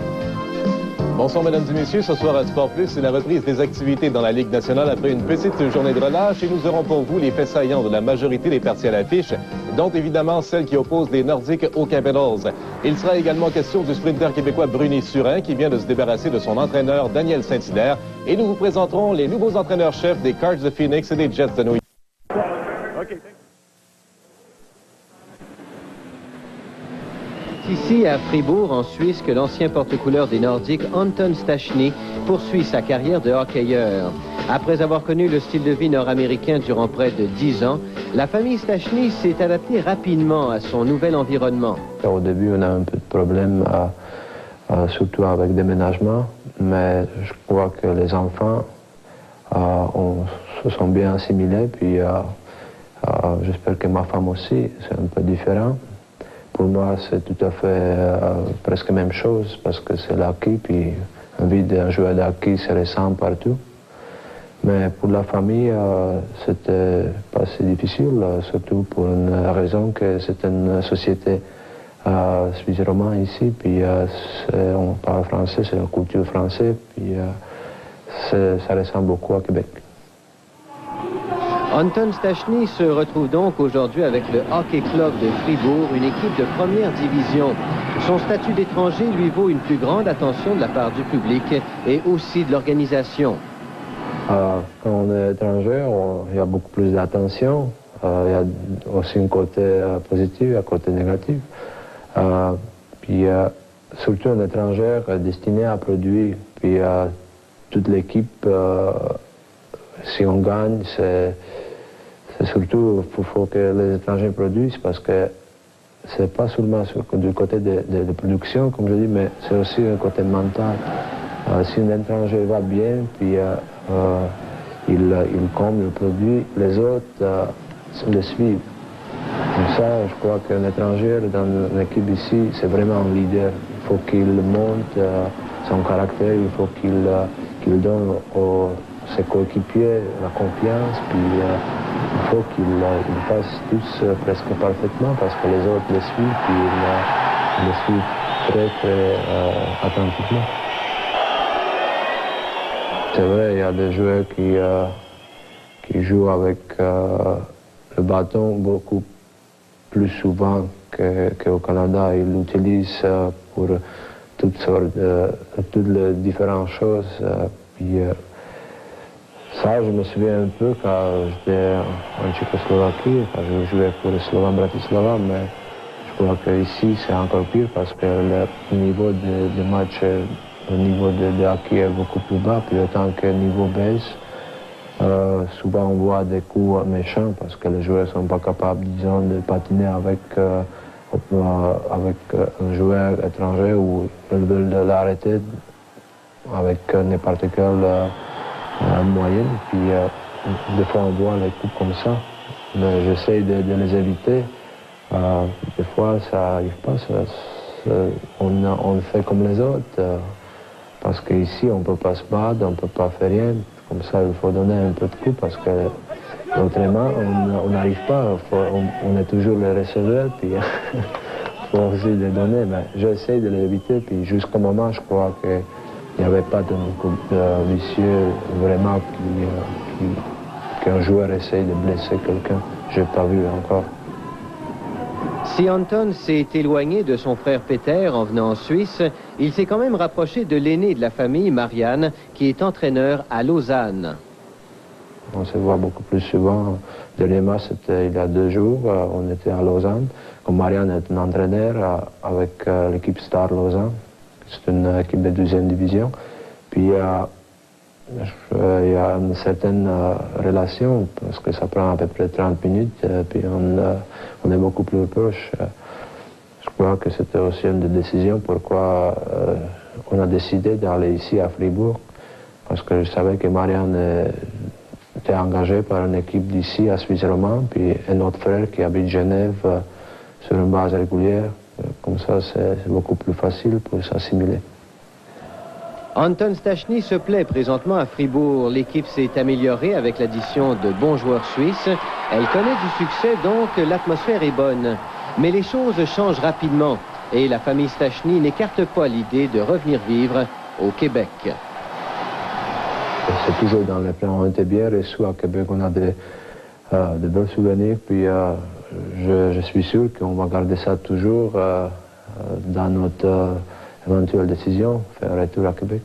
Bonsoir, mesdames et messieurs. Ce soir à Sport Plus, c'est la reprise des activités dans la Ligue nationale après une petite journée de relâche et nous aurons pour vous les faits saillants de la majorité des parties à l'affiche, dont évidemment celle qui oppose les Nordiques aux Capitals. Il sera également question du sprinter québécois Bruni Surin qui vient de se débarrasser de son entraîneur Daniel Saint-Hilaire et nous vous présenterons les nouveaux entraîneurs-chefs des Cards de Phoenix et des Jets de New York. Ici à Fribourg, en Suisse, que l'ancien porte-couleur des Nordiques, Anton Stachny, poursuit sa carrière de hockeyeur. Après avoir connu le style de vie nord-américain durant près de 10 ans, la famille Stachny s'est adaptée rapidement à son nouvel environnement. Au début, on a un peu de problème, surtout avec le déménagement, mais je crois que les enfants se sont bien assimilés, puis j'espère que ma femme aussi, c'est un peu différent. Pour moi, c'est tout à fait presque la même chose parce que c'est l'hockey, puis la vie d'un joueur de hockey se ressent partout. Mais pour la famille, c'était pas si difficile, surtout pour une raison que c'est une société suisse-romande ici, puis on parle français, c'est la culture française, puis ça ressemble beaucoup à Québec. Anton Stachny se retrouve donc aujourd'hui avec le Hockey Club de Fribourg, une équipe de première division. Son statut d'étranger lui vaut une plus grande attention de la part du public et aussi de l'organisation. Quand on est étranger, il y a beaucoup plus d'attention. Il y a aussi un côté positif et un côté négatif. Puis surtout un étranger destiné à produire. Puis toute l'équipe, si on gagne, c'est surtout qu'il faut que les étrangers produisent parce que c'est pas seulement du côté de production, comme je dis, mais c'est aussi un côté mental. Si un étranger va bien, puis il compte le produit, les autres le suivent. Comme ça, je crois qu'un étranger dans l'équipe ici, c'est vraiment un leader. Il faut qu'il monte son caractère, il faut qu'il donne ses coéquipiers la confiance, puis il faut qu'ils fassent tous presque parfaitement parce que les autres les suivent, puis ils les suivent très, très attentivement. C'est vrai, il y a des joueurs qui jouent avec le bâton beaucoup plus souvent qu'au Canada. Ils l'utilisent pour toutes les différentes choses. Puis, ça, je me souviens un peu quand j'étais en Tchécoslovaquie, quand je jouais pour le Slovan Bratislava, mais je crois qu'ici c'est encore pire parce que le niveau de match, le niveau de hockey est beaucoup plus bas, puis autant que le niveau baisse, souvent on voit des coups méchants parce que les joueurs ne sont pas capables, disons, de patiner avec un joueur étranger ou ils veulent l'arrêter avec n'importe quelle moyenne. Puis des fois on voit les coups comme ça, mais j'essaie de les éviter. Des fois ça n'arrive pas, on fait comme les autres, parce qu'ici on ne peut pas se battre, on ne peut pas faire rien. Comme ça il faut donner un peu de coups parce que autrement on n'arrive pas, on est toujours les receveurs, puis il faut aussi les donner, mais j'essaie de l'éviter, puis jusqu'au moment je crois qu'il n'y avait pas de vicieux vraiment qu'un joueur essaye de blesser quelqu'un. je n'ai pas vu encore. Si Anton s'est éloigné de son frère Peter en venant en Suisse, il s'est quand même rapproché de l'aîné de la famille, Marianne, qui est entraîneur à Lausanne. On se voit beaucoup plus souvent. Le dernier match, c'était il y a 2 jours, on était à Lausanne. Comme Marianne est un entraîneur avec l'équipe Star Lausanne, c'est une équipe de 2e division. Puis il y a une certaine relation, parce que ça prend à peu près 30 minutes, puis on est beaucoup plus proche. Je crois que c'était aussi une des décisions pourquoi on a décidé d'aller ici à Fribourg, parce que je savais que Marianne était engagée par une équipe d'ici à Suisse romande, puis un autre frère qui habite Genève sur une base régulière. Comme ça, c'est beaucoup plus facile pour s'assimiler. Anton Stachny se plaît présentement à Fribourg. L'équipe s'est améliorée avec l'addition de bons joueurs suisses. Elle connaît du succès, donc l'atmosphère est bonne. Mais les choses changent rapidement et la famille Stachny n'écarte pas l'idée de revenir vivre au Québec. C'est toujours dans les plans. On était bien reçus à Québec, on a de beaux souvenirs. Puis je suis sûr qu'on va garder ça toujours dans notre éventuelle décision, faire un retour à Québec.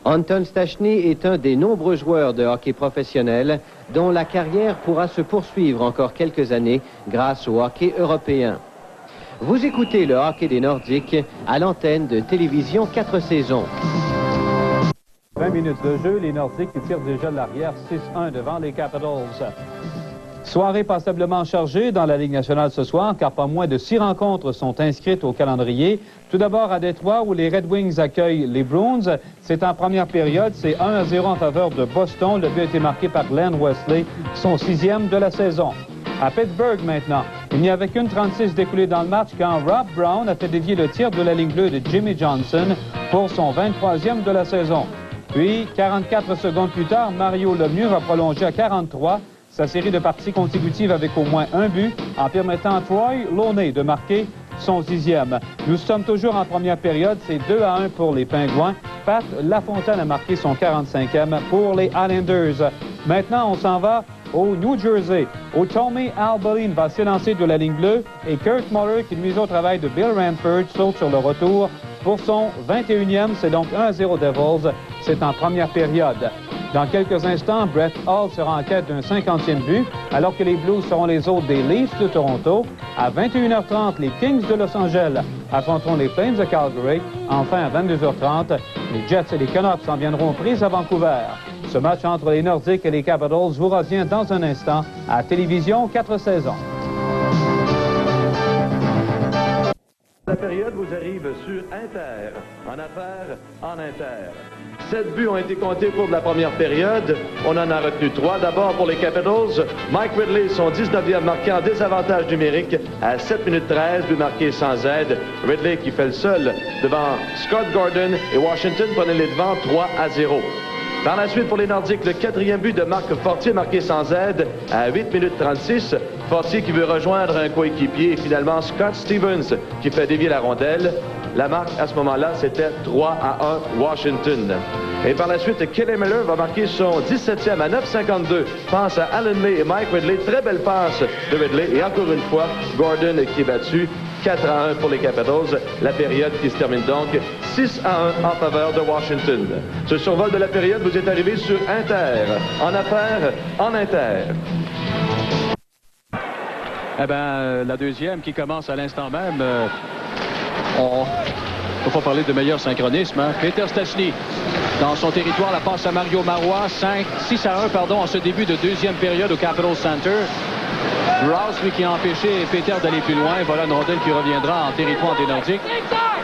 Anton Stachny est un des nombreux joueurs de hockey professionnel dont la carrière pourra se poursuivre encore quelques années grâce au hockey européen. Vous écoutez le hockey des Nordiques à l'antenne de Télévision 4 saisons. 20 minutes de jeu, les Nordiques qui tirent déjà de l'arrière 6-1 devant les Capitals. Soirée passablement chargée dans la Ligue nationale ce soir, car pas moins de 6 rencontres sont inscrites au calendrier. Tout d'abord à Détroit, où les Red Wings accueillent les Bruins. C'est en première période, c'est 1-0 en faveur de Boston. Le but a été marqué par Glenn Wesley, son 6e de la saison. À Pittsburgh maintenant, il n'y avait qu'une 36 découlée dans le match quand Rob Brown a fait dévier le tir de la ligne bleue de Jimmy Johnson pour son 23e de la saison. Puis, 44 secondes plus tard, Mario Lemieux va prolonger à 43 sa série de parties consécutives avec au moins un but, en permettant à Troy Loney de marquer son 6e. Nous sommes toujours en première période, c'est 2-1 pour les Pingouins. Pat Lafontaine a marqué son 45e pour les Islanders. Maintenant, on s'en va au New Jersey, où Tommy Alberline va s'élancer de la ligne bleue et Kurt Muller, qui nuit au travail de Bill Ranford, saute sur le retour pour son 21e. C'est donc 1-0 Devils. C'est en première période. Dans quelques instants, Brett Hall sera en quête d'un 50e but, alors que les Blues seront les hôtes des Leafs de Toronto. À 21h30, les Kings de Los Angeles affronteront les Flames de Calgary. Enfin, à 22h30, les Jets et les Canucks s'en viendront prises à Vancouver. Ce match entre les Nordiques et les Capitals vous revient dans un instant à Télévision 4 saisons. La période vous arrive sur Inter. En affaires, en Inter. 7 buts ont été comptés pour la première période. On en a retenu 3. D'abord pour les Capitals, Mike Ridley, son 19e marqué en désavantage numérique à 7 minutes 13, but marqué sans aide. Ridley qui fait le seul devant Scott Gordon et Washington prenait les devants 3-0. Par la suite, pour les Nordiques, le 4e but de Marc Fortier, marqué sans aide, à 8 minutes 36. Fortier qui veut rejoindre un coéquipier. Et finalement, Scott Stevens qui fait dévier la rondelle. La marque, à ce moment-là, c'était 3-1 Washington. Et par la suite, Kelly Miller va marquer son 17e à 9,52. Passe à Alan May et Mike Ridley. Très belle passe de Ridley. Et encore une fois, Gordon qui est battu. 4-1 pour les Capitals. La période qui se termine donc 6-1 en faveur de Washington. Ce survol de la période vous est arrivé sur Inter. En affaires, en Inter. Eh bien, la deuxième qui commence à l'instant même. On ne peut pas parler de meilleur synchronisme. Hein? Peter Stachny, dans son territoire, la passe à Mario Marois. 6-1 en ce début de deuxième période au Capitol Center. Rouse, lui, qui a empêché Peter d'aller plus loin. Voilà une rondelle qui reviendra en territoire des Nordiques.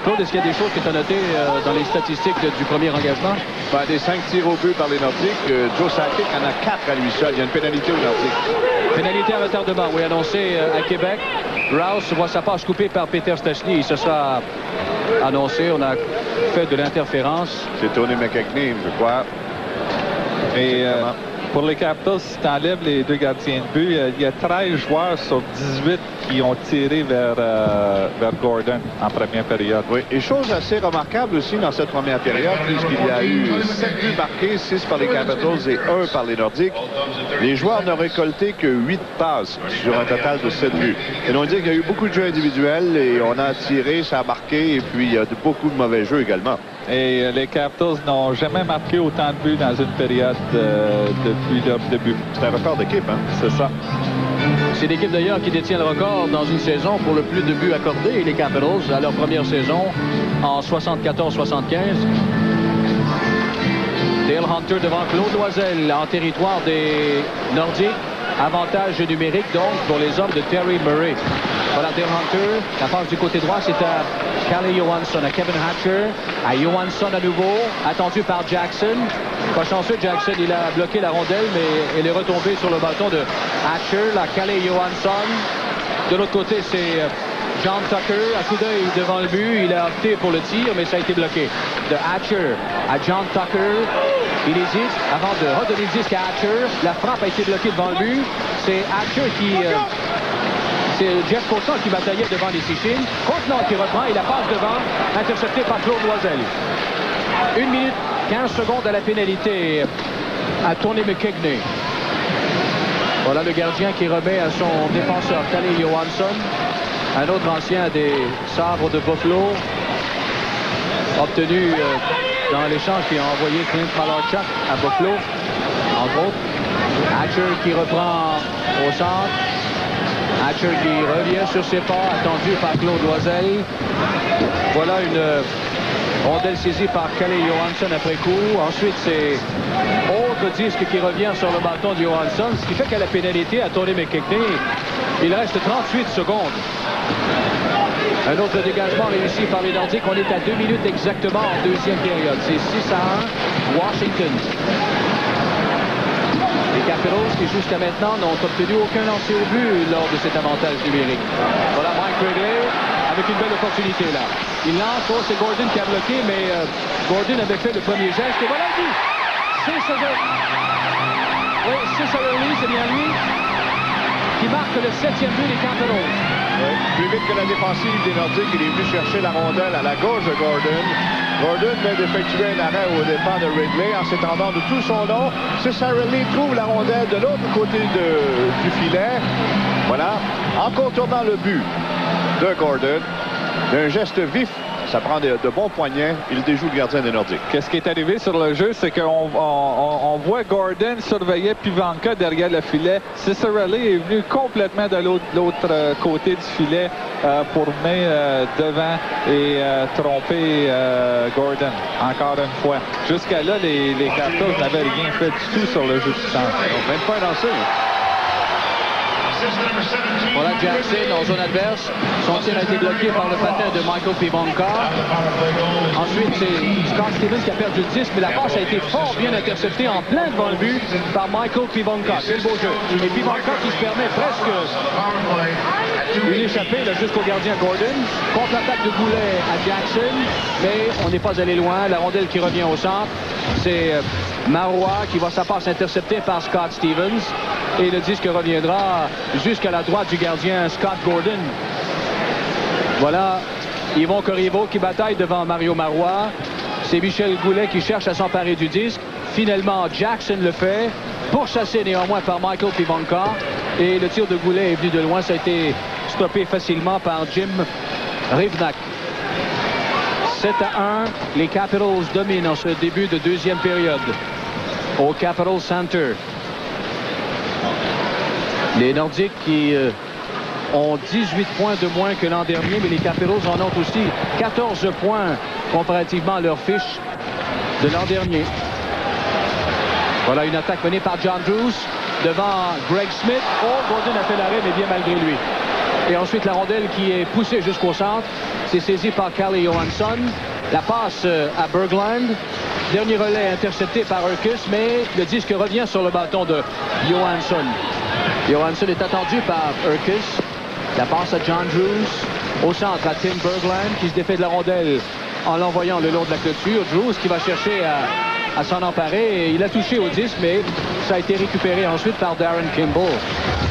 Claude, est-ce qu'il y a des choses que tu as notées dans les statistiques du premier engagement? Ben, des 5 tirs au but par les Nordiques. Joe Sakic en a 4 à lui seul. Il y a une pénalité aux Nordiques. Pénalité à retardement, oui, annoncée à Québec. Rouse voit sa passe coupée par Peter Stachny. Il se sera annoncé. On a fait de l'interférence. C'est Tony McKechnie, je crois. Et Pour les Capitals, si tu enlèves les deux gardiens de but, il y a 13 joueurs sur 18 qui ont tiré vers Gordon en première période. Oui, et chose assez remarquable aussi dans cette première période, puisqu'il y a eu 7 buts marqués, 6 par les Capitals et 1 par les Nordiques. Les joueurs n'ont récolté que 8 passes sur un total de 7 buts. Et on dit qu'il y a eu beaucoup de jeux individuels et on a tiré, ça a marqué, et puis il y a beaucoup de mauvais jeux également. Et les Capitals n'ont jamais marqué autant de buts dans une période depuis leur début. C'est un record d'équipe, hein? C'est ça. C'est l'équipe d'ailleurs qui détient le record dans une saison pour le plus de buts accordés, les Capitals, à leur première saison en 74-75. Dale Hunter devant Claude Loisel en territoire des Nordiques. Avantage numérique donc pour les hommes de Terry Murray. Voilà Dale Hunter. La passe du côté droit, c'est à Calle Johansson, à Kevin Hatcher, à Johansson à nouveau, attendu par Jackson. Pas chanceux, Jackson, il a bloqué la rondelle, mais elle est retombée sur le bâton de Hatcher, la Calle Johansson. De l'autre côté, c'est John Tucker, à coup d'œil devant le but. Il a opté pour le tir, mais ça a été bloqué. De Hatcher à John Tucker. Il hésite avant de redonner le disque à Hatcher. La frappe a été bloquée devant le but. C'est Hatcher qui... c'est Jeff Coulson qui bataillait devant les Sichin. Contenant qui reprend et la passe devant, interceptée par Claude Loisel. 1 minute 15 secondes à la pénalité à Tony McKegney. Voilà le gardien qui remet à son défenseur Calle Johansson, un autre ancien des Sabres de Buffalo, obtenu dans l'échange qui a envoyé Clint Malarchuk à Buffalo, entre autres. Hatcher qui reprend au centre. Hatcher qui revient sur ses pas, attendu par Claude Loisel. Voilà une rondelle saisie par Calle Johansson après coup. Ensuite, c'est autre disque qui revient sur le bâton de Johansson, ce qui fait qu'à la pénalité à Tony McKegney, il reste 38 secondes. Un autre dégagement réussi par les Nordiques. On est à 2 minutes exactement en deuxième période. C'est 6-1, Washington. Les Capitals qui jusqu'à maintenant n'ont obtenu aucun lancer au but lors de cet avantage numérique. Voilà Mike Wrigley avec une belle opportunité là. Il lance, c'est Gordon qui a bloqué, mais Gordon avait fait le premier geste. Et voilà le but. C'est Ciccarelli, c'est bien lui, qui marque le 7e but des Capitals. Oui. Plus vite que la défensive des Nordiques, il est venu chercher la rondelle à la gauche de Gordon. Gordon vient d'effectuer un arrêt au départ de Wrigley en s'étendant de tout son long. Ciccarelli trouve la rondelle de l'autre côté du filet. Voilà. En contournant le but de Gordon, d'un geste vif, ça prend de bons poignets. Il déjoue le gardien des Nordiques. Qu'est-ce qui est arrivé sur le jeu, c'est qu'on voit Gordon surveiller Pivanka derrière le filet. Ciccarelli est venu complètement de l'autre côté du filet pour mettre devant et tromper Gordon encore une fois. Jusqu'à là, les Capitals n'avaient rien fait du tout sur le jeu du centre. Même pas un lancé. Voilà Jackson en zone adverse. Son tir a été bloqué par le patin de Michael Pivanka. Ensuite, c'est Scott Stevens qui a perdu le disque, mais la passe a été fort bien interceptée en plein devant le but par Michael Pivanka. Quel beau jeu. Et Pivanka qui se permet presque une échappée jusqu'au gardien Gordon. Contre-attaque de Goulet à Jackson, mais on n'est pas allé loin. La rondelle qui revient au centre, c'est Marois qui voit sa passe interceptée par Scott Stevens. Et le disque reviendra jusqu'à la droite du gardien Scott Gordon. Voilà Yvon Corriveau qui bataille devant Mario Marois. C'est Michel Goulet qui cherche à s'emparer du disque. Finalement, Jackson le fait, pourchassé néanmoins par Michael Pivanka. Et le tir de Goulet est venu de loin. Ça a été stoppé facilement par Jim Rivnak. 7-1, les Capitals dominent en ce début de deuxième période au Capitol Center. Les Nordiques qui ont 18 points de moins que l'an dernier, mais les Capitals en ont aussi 14 points comparativement à leur fiche de l'an dernier. Voilà une attaque menée par John Drews devant Greg Smith. Oh, Gordon a fait l'arrêt, mais bien malgré lui. Et ensuite, la rondelle qui est poussée jusqu'au centre. C'est saisi par Calle Johansson. La passe à Berglund. Dernier relais intercepté par Urkus, mais le disque revient sur le bâton de Johansson. Johansson est attendu par Urkus. La passe à John Drews. Au centre à Tim Berglund qui se défait de la rondelle en l'envoyant le long de la clôture. Drews qui va chercher à s'en emparer. Et il a touché au disque, mais ça a été récupéré ensuite par Darren Kimball.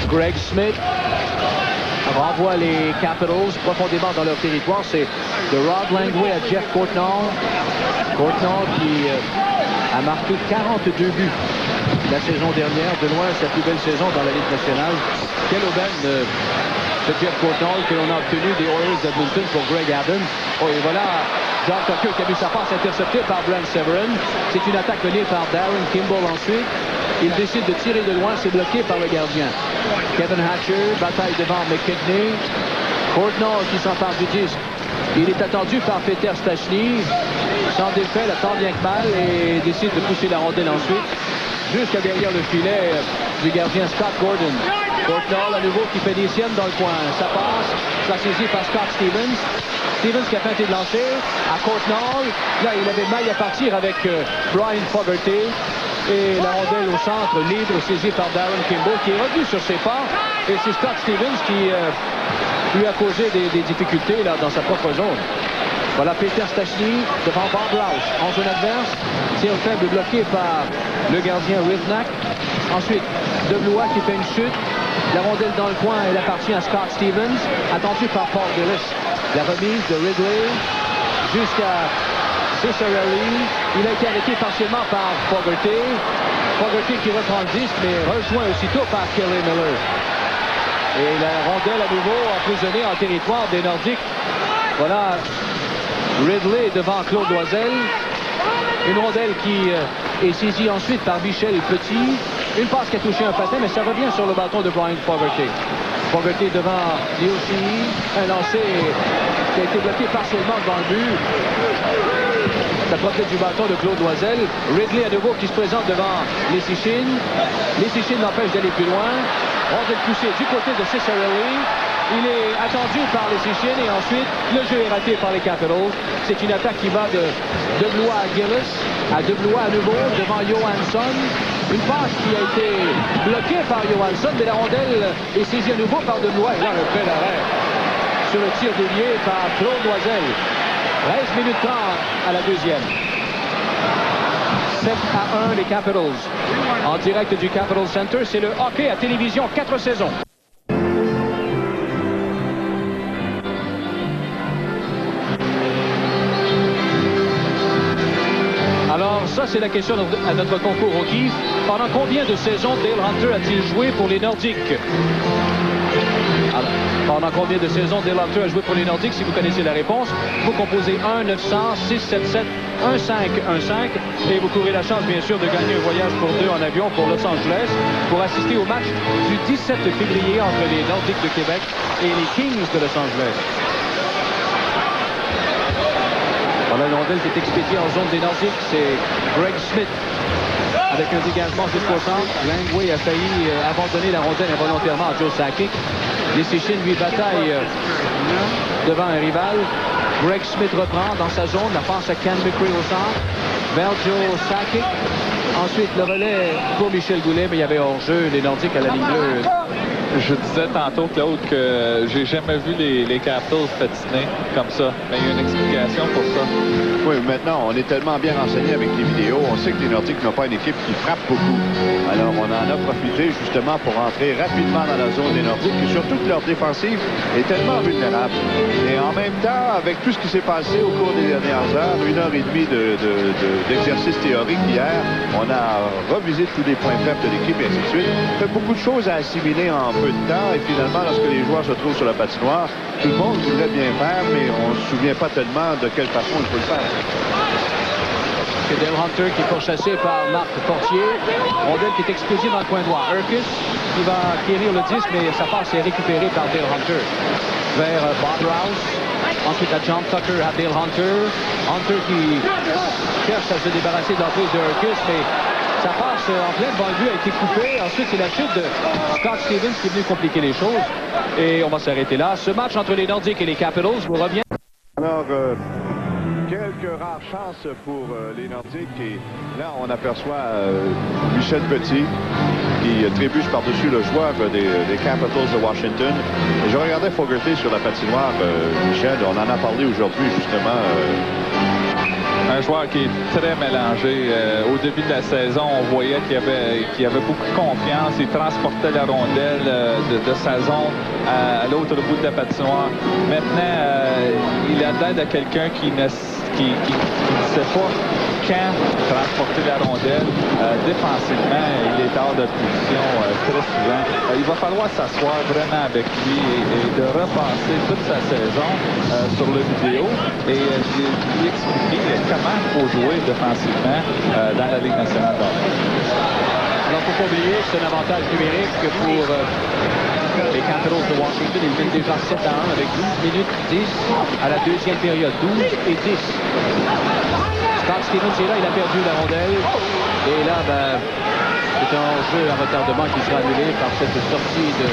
Greg Smith renvoie les Capitals profondément dans leur territoire. C'est de Rod Langway à Jeff Courtnall. Courtnall qui a marqué 42 buts la saison dernière. De loin, sa plus belle saison dans la Ligue nationale. Quelle aubaine de Jeff Courtnall que l'on a obtenu des Oilers d'Edmonton pour Greg Adams. Oh, et voilà John Tucker qui a vu sa passe interceptée par Brent Severin. C'est une attaque menée par Darren Kimball ensuite. Il décide de tirer de loin, c'est bloqué par le gardien. Kevin Hatcher, bataille devant McKinney. Courtnall qui s'empare du disque. Il est attendu par Peter Stachny. S'en défait, tant bien que mal, et décide de pousser la rondelle ensuite jusqu'à derrière le filet du gardien Scott Gordon. Courtnall à nouveau qui fait des siennes dans le coin. Ça passe, ça saisit par Scott Stevens. Stevens qui a tenté de lancer à Courtnall. Là, il avait maille à partir avec Brian Fogarty. Et la rondelle au centre, libre, saisie par Darren Kimball, qui est revenu sur ses pas. Et c'est Scott Stevens qui lui a causé des difficultés là, dans sa propre zone. Voilà Peter Stachny devant Bob Rouse en zone adverse. Tir faible bloqué par le gardien Rivnak. Ensuite, De Blois qui fait une chute. La rondelle dans le coin, elle appartient à Scott Stevens, attendu par Paul Gillis. La remise de Ridley jusqu'à Ciccarelli. Il a été arrêté partiellement par Fogarty. Fogarty qui reprend le disque, mais rejoint aussitôt par Kelly Miller. Et la rondelle à nouveau emprisonnée en territoire des Nordiques. Voilà Ridley devant Claude Loisel. Une rondelle qui est saisie ensuite par Michel Petit. Une passe qui a touché un patin, mais ça revient sur le bâton de Brian Fogarty. Fogarty devant Neil Sheehy. Un lancer qui a été bloqué partiellement devant le but. Ça profite du bâton de Claude Loisel. Ridley à nouveau qui se présente devant Leschyshyn. Leschyshyn l'empêche d'aller plus loin. Rondelle poussée du côté de Ciccarelli. Il est attendu par Leschyshyn et ensuite le jeu est raté par les Capitals. C'est une attaque qui va de Blois à Gillis. À De Blois à nouveau devant Johansson. Une passe qui a été bloquée par Johansson, mais la rondelle est saisie à nouveau par De Blois. Et là, le bel arrêt sur le tir dévié par Claude Loisel. 13 minutes 30 à la deuxième. 7-1 les Capitals. En direct du Capitol Center, c'est le hockey à télévision 4 saisons. Alors ça, c'est la question à notre concours hockey. Pendant combien de saisons Dale Hunter a-t-il joué pour les Nordiques? Alors, pendant combien de saisons Dale Hunter a joué pour les Nordiques? Si vous connaissez la réponse, vous composez 1-900-677-1515 et vous courez la chance, bien sûr, de gagner un voyage pour 2 en avion pour Los Angeles pour assister au match du 17 février entre les Nordiques de Québec et les Kings de Los Angeles. Voilà, la rondelle qui est expédiée en zone des Nordiques, c'est Greg Smith avec un dégagement jusqu'au centre. Langway a failli abandonner la rondelle involontairement à Joe Sakic. Leschyshyn lui bataille devant un rival. Greg Smith reprend dans sa zone. La passe à Ken McCray au centre. Vers Joe Sakic. Ensuite, le relais pour Michel Goulet, mais il y avait hors-jeu, les Nordiques à la ligne bleue. Je disais tantôt, Claude, que j'ai jamais vu les Capitals patiner comme ça. Mais il y a une explication pour ça. Oui, maintenant, on est tellement bien renseigné avec les vidéos. On sait que les Nordiques n'ont pas une équipe qui frappe beaucoup. Alors, on en a profité justement pour rentrer rapidement dans la zone des Nordiques. Et surtout que leur défensive est tellement vulnérable. Et en même temps, avec tout ce qui s'est passé au cours des dernières heures, 1h30 d'exercice théorique hier, on a revisé tous les points faibles de l'équipe et ainsi de suite. Il y a beaucoup de choses à assimiler en peu de temps. Et finalement, lorsque les joueurs se trouvent sur la patinoire, tout le monde voudrait bien faire, mais on ne se souvient pas tellement de quelle façon il faut le faire. C'est Dale Hunter qui est pourchassé par Marc Fortier. Rondelle qui est explosée dans le coin droit. Urquhart qui va acquérir le disque, mais sa passe est récupérée par Dale Hunter. Vers Bob Rouse. Ensuite à John Tucker, à Dale Hunter. Hunter qui cherche à se débarrasser de l'emprise de Urquhart, mais sa passe en pleine devant le but a été coupée. Ensuite, c'est la chute de Scott Stevens qui est venu compliquer les choses. Et on va s'arrêter là. Ce match entre les Nordiques et les Capitals vous revient. Alors, quelques rares chances pour les Nordiques. Et là, on aperçoit Michel Petit qui trébuche par-dessus le joueur des Capitals de Washington. Et je regardais Fogarty sur la patinoire, Michel. On en a parlé aujourd'hui, justement. un joueur qui est très mélangé. Au début de la saison, on voyait qu'il avait beaucoup de confiance. Il transportait la rondelle de sa zone à l'autre bout de la patinoire. Maintenant, il a l'air de quelqu'un qui ne sait pas quand transporter la rondelle. Défensivement, il est hors de position très souvent. Il va falloir s'asseoir vraiment avec lui et de repasser toute sa saison sur le vidéo et lui expliquer comment il faut jouer défensivement dans la Ligue nationale de hockey. Alors, il ne faut pas oublier que c'est un avantage numérique pour les Capitals de Washington. Ils mènent déjà 7-1 avec 12 minutes 10 à la deuxième période. 12 et 10. Scott Stevens est là, il a perdu la rondelle. Et là, c'est un jeu à retardement qui sera annulé par cette sortie de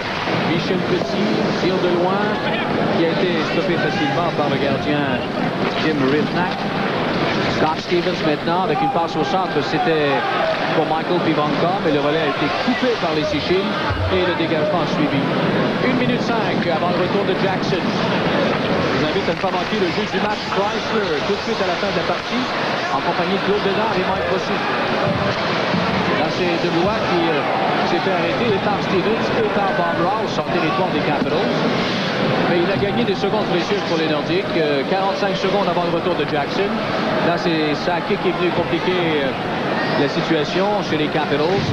Michel Petit, tir de loin, qui a été stoppé facilement par le gardien Jim Rivnak. Scott Stevens maintenant, avec une passe au centre, c'était pour Michael Pivanka, mais le relais a été coupé par les Sichem et le dégagement a suivi. 1 minute 5 avant le retour de Jackson. Je vous invite à ne pas manquer le jeu du match Chrysler tout de suite à la fin de la partie, en compagnie de Claude Bédard et Mike Bossy. Là, c'est Debois qui s'est fait arrêter et par Stevens et par Bob Rouse en territoire des Capitals. Mais il a gagné des secondes précieuses pour les Nordiques. 45 secondes avant le retour de Jackson. Là, c'est Sakic qui est venu compliquer la situation chez les Capitals.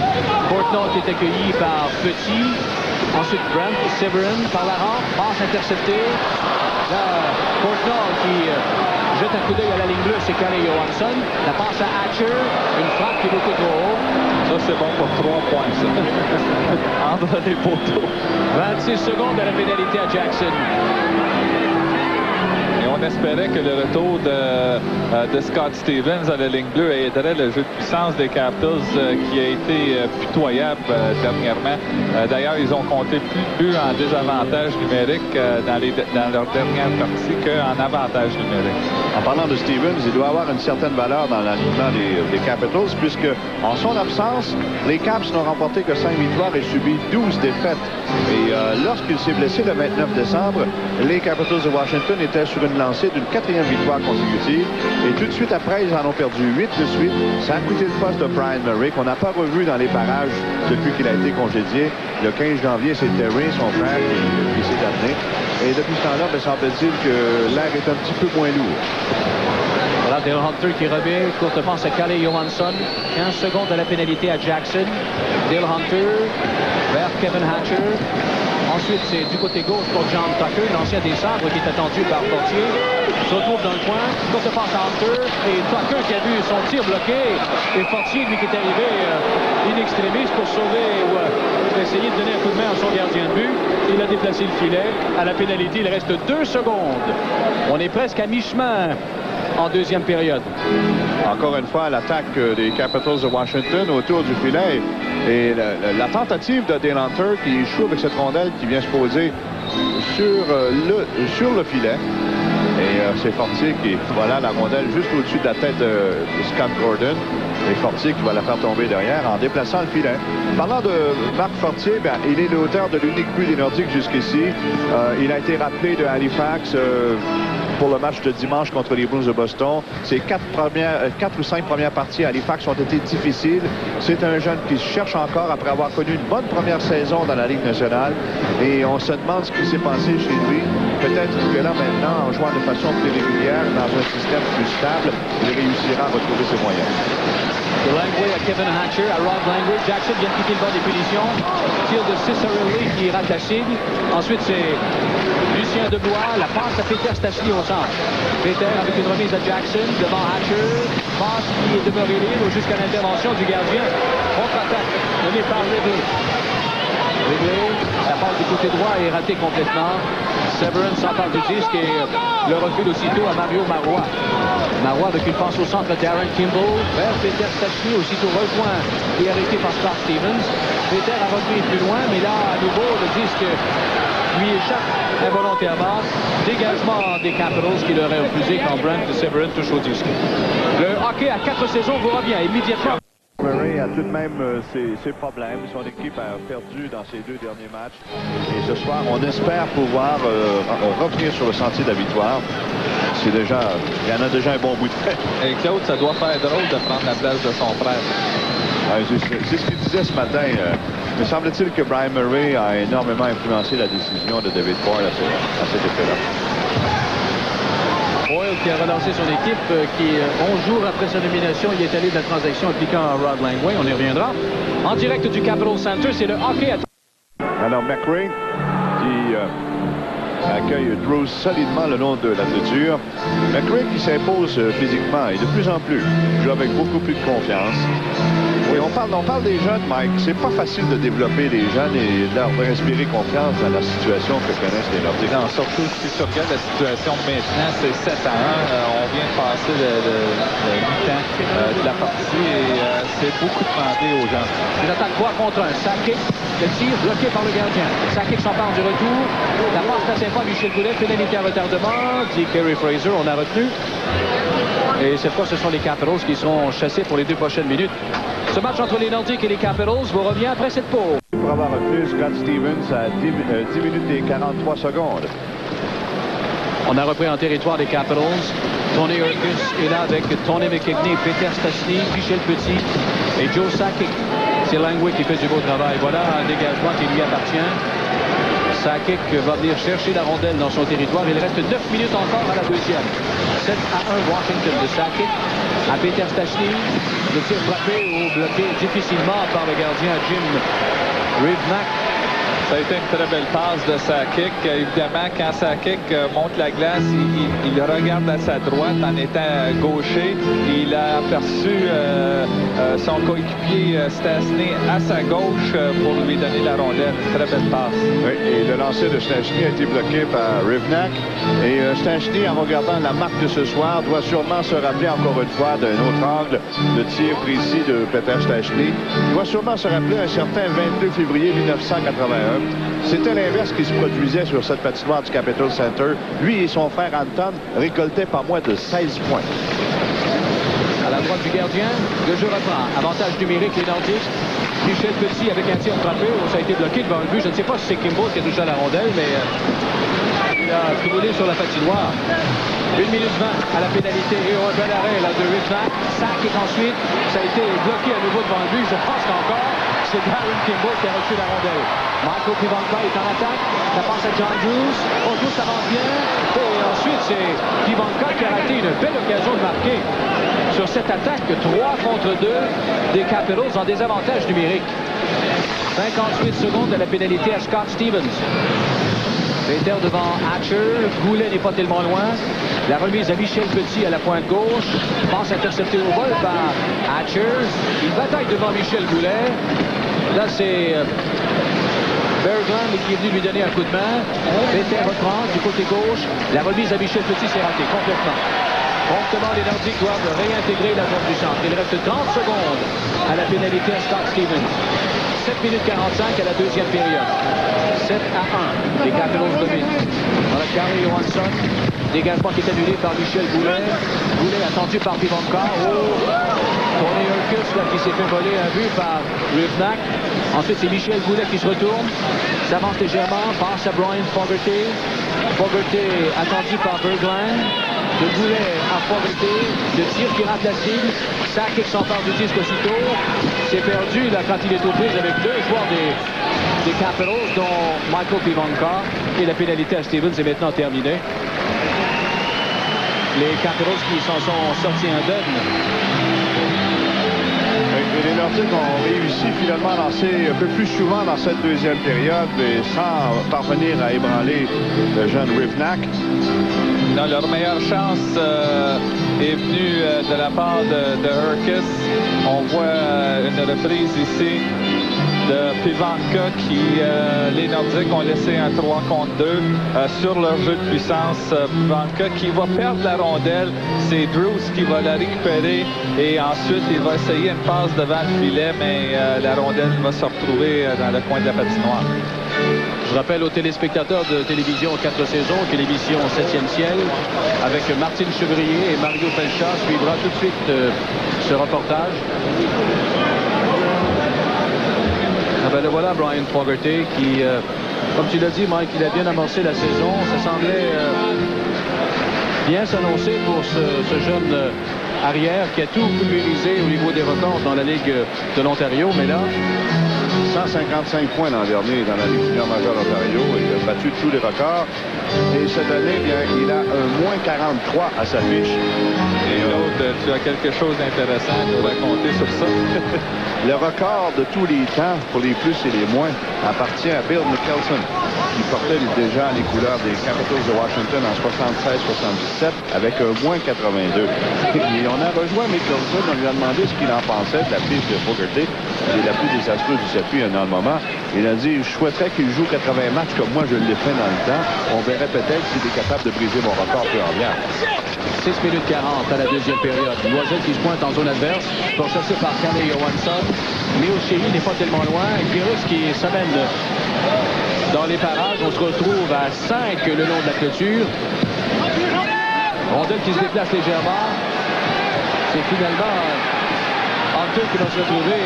Portnoy qui est accueilli par Petit. Ensuite, Brent et Severin par la rampe. Passe interceptée. Là, Portnoy qui jette un coup d'œil à la ligne bleue, c'est Calle Johansson. La passe à Hatcher. Une frappe qui est beaucoup trop haut. Ça, c'est bon pour 3 points, ça. Entre les poteaux. 26 secondes à la pénalité à Jackson. Et on espérait que le retour de Scott Stevens à la ligne bleue aiderait le jeu de puissance des Capitals qui a été pitoyable dernièrement. D'ailleurs, ils ont compté plus de buts en désavantage numérique dans leur dernière partie qu'en avantage numérique. En parlant de Stevens, il doit avoir une certaine valeur dans l'alignement des Capitals, puisque en son absence, les Caps n'ont remporté que 5 victoires et subi 12 défaites. Et lorsqu'il s'est blessé le 29 décembre, les Capitals de Washington étaient sur une lancée d'une 4e victoire consécutive. Et tout de suite après, ils en ont perdu 8 de suite. Ça a coûté le poste de Brian Murray, qu'on n'a pas revu dans les barrages depuis qu'il a été congédié. Le 15 janvier, c'était Ray, son frère, qui s'est amené. Et depuis ce temps-là, semble-t-il que l'air est un petit peu moins lourd. Voilà Dale Hunter qui revient. Courte passe à Calle Johansson. 15 secondes à la pénalité à Jackson. Dale Hunter vers Kevin Hatcher. Ensuite, c'est du côté gauche pour John Tucker, l'ancien des Sabres qui est attendu par Fortier. Se retrouve dans le coin. Courte passe à Hunter. Et Tucker qui a vu son tir bloqué. Et Fortier, lui, qui est arrivé in extremis pour sauver ou essayer de donner un coup de main à son gardien de but. Il a déplacé le filet. À la pénalité, il reste 2 secondes. On est presque à mi-chemin en deuxième période. Encore une fois, l'attaque des Capitals de Washington autour du filet. Et la tentative de Dale Hunter qui échoue avec cette rondelle qui vient se poser sur le filet. Et c'est Fortier qui voilà la rondelle juste au-dessus de la tête de Scott Gordon. Et Fortier qui va la faire tomber derrière en déplaçant le filet. Parlant de Marc Fortier, il est l'auteur de l'unique but des Nordiques jusqu'ici. Il a été rappelé de Halifax pour le match de dimanche contre les Bruins de Boston. Ses 4 ou 5 premières parties à Halifax ont été difficiles. C'est un jeune qui se cherche encore après avoir connu une bonne première saison dans la Ligue nationale. Et on se demande ce qui s'est passé chez lui. Peut-être que là, maintenant, en jouant de façon plus régulière, dans un système plus stable, il réussira à retrouver ses moyens. De Langley à Kevin Hatcher, à Rod Langley. Jackson vient de quitter le banc des punitions. Tir de Ciccarelli qui rate la cible. Ensuite, c'est Lucien Debois. La passe à Peter Stastny au centre. Peter avec une remise à Jackson devant Hatcher. Passe qui est demeuré libre jusqu'à l'intervention du gardien. Contre-attaque menée par Ridley. La passe du côté droit est ratée complètement. Severin s'empare du disque et le recule aussitôt à Mario Marois. Marois avec une passe au centre à Darren Kimball vers Peter Stastny, aussitôt rejoint et arrêté par Scott Stevens. Peter a repris plus loin, mais là, à nouveau, le disque lui échappe involontairement. Dégagement des Capitals qui l'auraient refusé quand Brent Severin touche au disque. Le hockey à 4 saisons vous revient immédiatement. Murray a tout de même ses problèmes. Son équipe a perdu dans ses 2 derniers matchs. Et ce soir, on espère pouvoir revenir sur le sentier de la victoire. il y en a déjà un bon bout de fait. Et Claude, ça doit faire drôle de prendre la place de son frère. C'est ce qu'il disait ce matin. Me semble-t-il que Brian Murray a énormément influencé la décision de David Poile à cet effet-là. Boyle qui a relancé son équipe, qui 11 jours après sa nomination, il est allé de la transaction impliquant Rod Langway. On y reviendra. En direct du Capitol Center, c'est le hockey à... Alors McRae qui accueille Drew solidement le long de la clôture. McRae qui s'impose physiquement et de plus en plus. Il joue avec beaucoup plus de confiance. Et on parle des jeunes, Mike. C'est pas facile de développer les jeunes et de leur respirer confiance dans la situation que connaissent les Nordiques. Non, surtout si tu regardes la situation maintenant, c'est 7-1. On vient de passer le mi-temps de la partie et c'est beaucoup demandé aux gens. Ils attaquent 3 contre 1. Sakic, le tir bloqué par le gardien. Sakic s'empare du retour. La passe passée pas Michel Goulet, pénalité à retardement. Dit Kerry Fraser, on a retenu. Et cette fois, ce sont les Capitals qui seront chassés pour les 2 prochaines minutes. Ce match entre les Nordiques et les Capitals vous revient après cette pause. Pour avoir retenu Scott Stevens à 10 minutes et 43 secondes. On a repris en territoire des Capitals. Tony Urkus est là avec Tony McKigney, Peter Stastny, Michel Petit et Joe Sakic. C'est Langway qui fait du beau travail. Voilà un dégagement qui lui appartient. Sakic va venir chercher la rondelle dans son territoire. Il reste 9 minutes encore à la deuxième. 7-1 Washington de Sakic à Peter Stastny. Le tir frappé ou bloqué difficilement par le gardien Jim Rivnak. Ça a été une très belle passe de Sakic. Évidemment, quand Sakic monte la glace, il regarde à sa droite en étant gaucher. Il a aperçu son coéquipier Stastny à sa gauche pour lui donner la rondelle. Très belle passe. Oui, et le lancer de Stastny a été bloqué par Rivnak. Et Stastny, en regardant la marque de ce soir, doit sûrement se rappeler encore une fois d'un autre angle de tir précis de Peter Stastny. Il doit sûrement se rappeler un certain 22 février 1981. C'était l'inverse qui se produisait sur cette patinoire du Capitol Center. Lui et son frère Anton récoltaient pas moins de 16 points. À la droite du gardien, le jeu reprend. Avantage numérique, les Nordiques. Michel Petit avec un tir frappé. Ça a été bloqué devant le but. Je ne sais pas si c'est Kimball qui a touché à la rondelle, mais il a roulé sur la patinoire. 1 minute 20 à la pénalité et un bel arrêt là, de Rivnak. Sakic ensuite. Ça a été bloqué à nouveau devant le but. Je pense qu'encore, c'est Darren Kimball qui a reçu la rondelle. Michael Pivanka est en attaque. La passe à John Drews. Drews avance bien. Et ensuite, c'est Pivanka qui a raté une belle occasion de marquer. Sur cette attaque, 3 contre 2 des Capitals en désavantage numérique. 58 secondes de la pénalité à Scott Stevens. Peter devant Hatcher. Goulet n'est pas tellement loin. La remise à Michel Petit à la pointe gauche. Passe interceptée au vol par Hatcher. Il bataille devant Michel Goulet. Là, c'est Berglund qui est venu lui donner un coup de main. Peter reprend du côté gauche. La remise à Michel Petit s'est ratée complètement. Promptement, les Nordiques doivent réintégrer la zone du centre. Il reste 30 secondes à la pénalité à Scott Stevens. 7 minutes 45 à la deuxième période. 7-1. Les Capitals dominent. Voilà Gary Johansson. Dégagement qui est annulé par Michel Goulet. Goulet attendu par Pivanka. Tony Urkus là, qui s'est fait voler un but par Rivnak. Ensuite, c'est Michel Goulet qui se retourne. S'avance légèrement. Passe à Brian Fogarty. Fogarty attendu par Berglund. De Goulet à Fogarty. Le tir qui rate la cible. Sakic s'empare du disque aussitôt. C'est perdu là, quand il est aux prises avec 2 joueurs des Capitals, dont Michael Pivanka. Et la pénalité à Stevens est maintenant terminée. Les Capitals qui s'en sont sortis indemnes. Et les Nordiques ont réussi finalement à lancer un peu plus souvent dans cette deuxième période, et sans parvenir à ébranler le jeune Rivnak. Non, leur meilleure chance est venue de la part de Urkus. On voit une reprise ici de Pivanka qui, les Nordiques ont laissé un 3 contre 2 sur leur jeu de puissance. Pivanka qui va perdre la rondelle. C'est Drews qui va la récupérer et ensuite il va essayer une passe devant le filet, mais la rondelle va se retrouver dans le coin de la patinoire. Je rappelle aux téléspectateurs de télévision 4 saisons que l'émission 7e ciel avec Martine Chevrier et Mario Pelchat suivra tout de suite ce reportage. Ah ben le voilà Brian Fogarty qui, comme tu l'as dit Mike, il a bien amorcé la saison. Ça semblait bien s'annoncer pour ce jeune arrière qui a tout pulvérisé au niveau des records dans la Ligue de l'Ontario, mais là... 155 points l'an dernier dans la Ligue junior majeure d'Ontario. Il a battu tous les records. Et cette année, bien, il a un moins 43 à sa fiche. Et l'autre, tu as quelque chose d'intéressant à nous raconter sur ça? Le record de tous les temps pour les plus et les moins appartient à Bill Mickelson, qui portait déjà les couleurs des Capitals de Washington en 76-77 avec un moins 82. Et on a rejoint Mickelson, on lui a demandé ce qu'il en pensait de la piste de Fogarty, qui est la plus désastreuse du circuit dans le moment. Il a dit, je souhaiterais qu'il joue 80 matchs comme moi je l'ai fait dans le temps. On verrait peut-être s'il est capable de briser mon record plus en bien. 6 minutes 40 à la deuxième période. Loisel qui se pointe en zone adverse, pourchassé par Kalle Johansson. Léo Chéry n'est pas tellement loin. Girus qui s'amène dans les parages. On se retrouve à 5 le long de la clôture. Rondelle qui se déplace légèrement. C'est finalement Hunter qui va se retrouver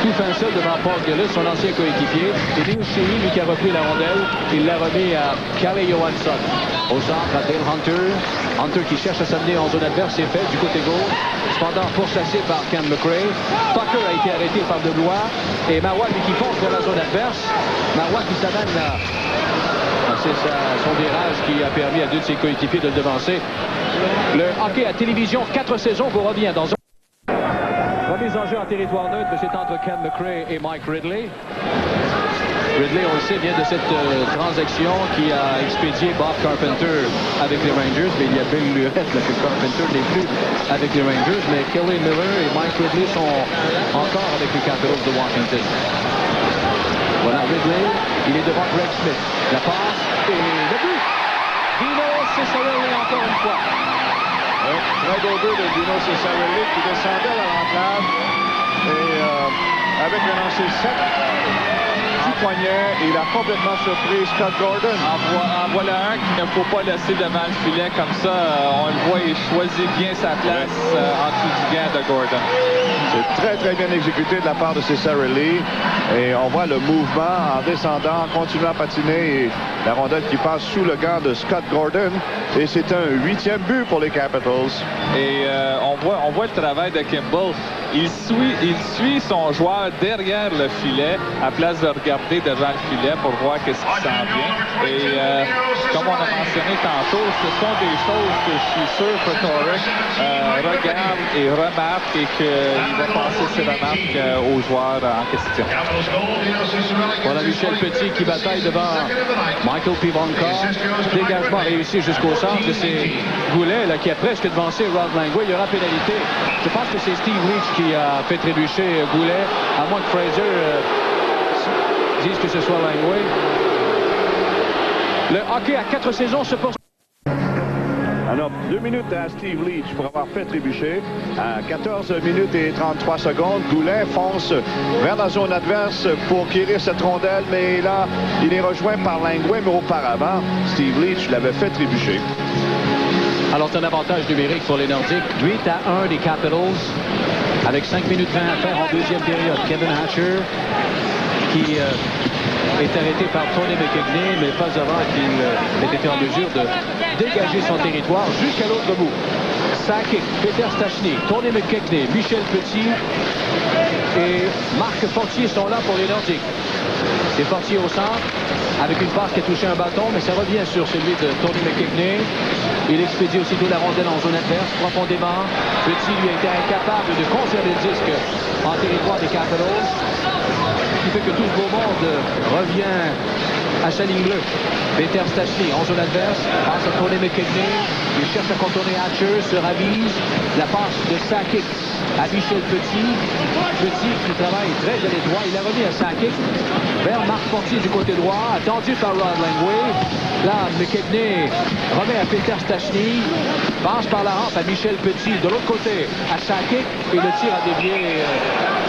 tout fin seul devant Paul Gillis, son ancien coéquipier. Et Léo Chéry, lui qui a repris la rondelle, il l'a remis à Kalle Johansson. Au centre, à Dale Hunter. Hunter qui cherche à s'amener en zone adverse, c'est fait du côté gauche. Cependant, pourchassé par Ken McRae. Tucker a été arrêté par Deblois. Et Marois, lui, qui fonce vers la zone adverse. Marois qui s'amène là. C'est son virage qui a permis à deux de ses coéquipiers de le devancer. Le hockey à télévision, 4 saisons, vous revient dans un... Remise en jeu en territoire neutre, mais c'est entre Ken McRae et Mike Ridley. Ridley, on le sait, vient de cette transaction qui a expédié Bob Carpenter avec les Rangers, mais il y a Bill Lurette, là, que Carpenter n'est plus avec les Rangers, mais Kelly Miller et Mike Ridley sont encore avec les Capitals de Washington. Voilà Ridley, il est devant Greg Smith. La passe et le but! Dino Ciccarelli encore une fois. Très beau but de Dino Ciccarelli qui descendait à l'enclave et avec un lancer sec du poignet, il a complètement surpris Scott Gordon. En voilà un qu'il ne faut pas laisser devant le filet comme ça. On le voit, il choisit bien sa place en dessous du gant de Gordon. C'est très, très bien exécuté de la part de Ciccarelli. Et on voit le mouvement en descendant, en continuant à patiner. Et la rondelle qui passe sous le gant de Scott Gordon. Et c'est un 8e but pour les Capitals. Et on voit le travail de Kimball. Il suit son joueur derrière le filet à place de regarder devant le filet pour voir qu'est-ce qui s'en vient. Et comme on a mentionné tantôt, ce sont des choses que je suis sûr que Torek regarde et remarque et qu'il va passer ses remarques aux joueurs en question. Voilà Michel Petit qui bataille devant Michael Pivonka. Dégagement réussi jusqu'au centre. C'est Goulet là, qui a presque devancé Rod Langway. Il y aura pénalité. Je pense que c'est Steve Leach qui a fait trébucher Goulet, à moins que Fraser dise que ce soit Langway. Le hockey à 4 saisons se poursuit. Alors, 2 minutes à Steve Leach pour avoir fait trébucher. À 14 minutes et 33 secondes, Goulet fonce vers la zone adverse pour acquérir cette rondelle, mais là, il est rejoint par Langway, mais auparavant, Steve Leach l'avait fait trébucher. Alors, c'est un avantage numérique pour les Nordiques. 8-1 des Capitals, avec 5 minutes 20 à faire en deuxième période. Kevin Hatcher, qui est arrêté par Tony McKigney, mais pas avant qu'il ait été en mesure de dégager son territoire jusqu'à l'autre bout. Sakic, Peter Stachny, Tony McKigney, Michel Petit et Marc Fortier sont là pour les Nordiques. C'est Fortier au centre, avec une passe qui a touché un bâton, mais ça revient sur celui de Tony McKigney. Il expédie aussitôt la rondelle en zone adverse, profondément. Petit, lui, a été incapable de conserver le disque en territoire des Capitals. Ce qui fait que tout ce beau monde revient à sa ligne bleue. Peter Stachny en zone adverse, passe à Tony McKigney. Il cherche à contourner Hatcher, se ravise. La passe de Sakic à Michel Petit. Petit qui travaille très à l'étroit. Il a remis à Sakic vers Marc Fortier du côté droit, attendu par Rod Langway. Là, McKigney remet à Peter Stachny. Passe par la rampe à Michel Petit. De l'autre côté, à Sakic. Et le tir a dévié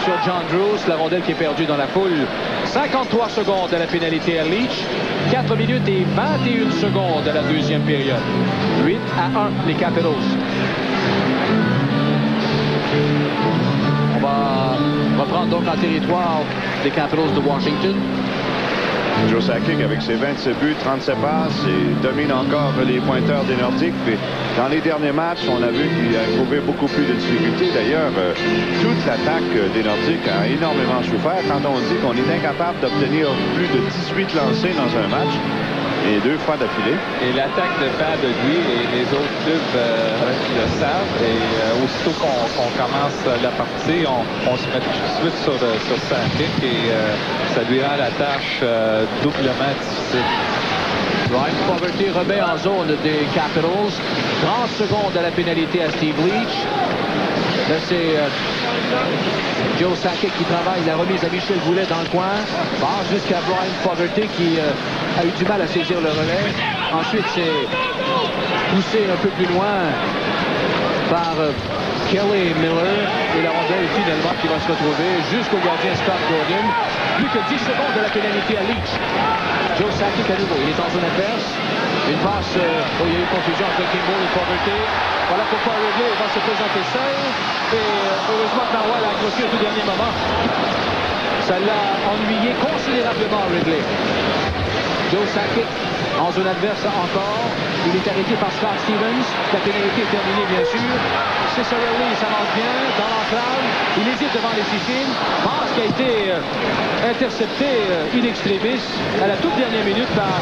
sur John Drews. La rondelle qui est perdue dans la foule. 53 secondes à la pénalité à Leach. 4 minutes et 21 secondes à la deuxième période. 8-1 les Capitals. On va reprendre donc en territoire des Capitals de Washington. Joe Sakic, avec ses 27 buts, 37 passes, et domine encore les pointeurs des Nordiques. Puis, dans les derniers matchs, on a vu qu'il a trouvé beaucoup plus de difficultés. D'ailleurs, toute l'attaque des Nordiques a énormément souffert. Quand on dit qu'on est incapable d'obtenir plus de 18 lancés dans un match, et 2 fois d'affilée. Et l'attaque de Pat de lui et les autres clubs le savent. Et aussitôt qu'on commence la partie, on se met tout de suite sur Sakic et ça lui rend la tâche doublement difficile. Ryan Fogarty remet en zone des Capitals. 30 secondes à la pénalité à Steve Leach. Là, c'est Joe Sakic qui travaille la remise à Michel Goulet dans le coin. Passe jusqu'à Brian Fogarty qui a eu du mal à saisir le relais. Ensuite, c'est poussé un peu plus loin par Kelly Miller. Et la rondelle finalement qui va se retrouver jusqu'au gardien Scott Gordon. Plus que 10 secondes de la pénalité à Leach. Joe Sakic à nouveau, il est en zone adverse. Une passe, il y a eu confusion entre Kimball et Fogarty. Voilà pourquoi Wrigley va se présenter seul. Et heureusement que Marois l'a accroché au tout dernier moment. Ça l'a ennuyé considérablement Wrigley. Joe Sakic en zone adverse encore. Il est arrêté par Scott Stevens. La pénalité est terminée bien sûr. Ciccarelli s'avance bien dans l'enclave. Il hésite devant les Sicines. Passe qui a été intercepté in extremis à la toute dernière minute par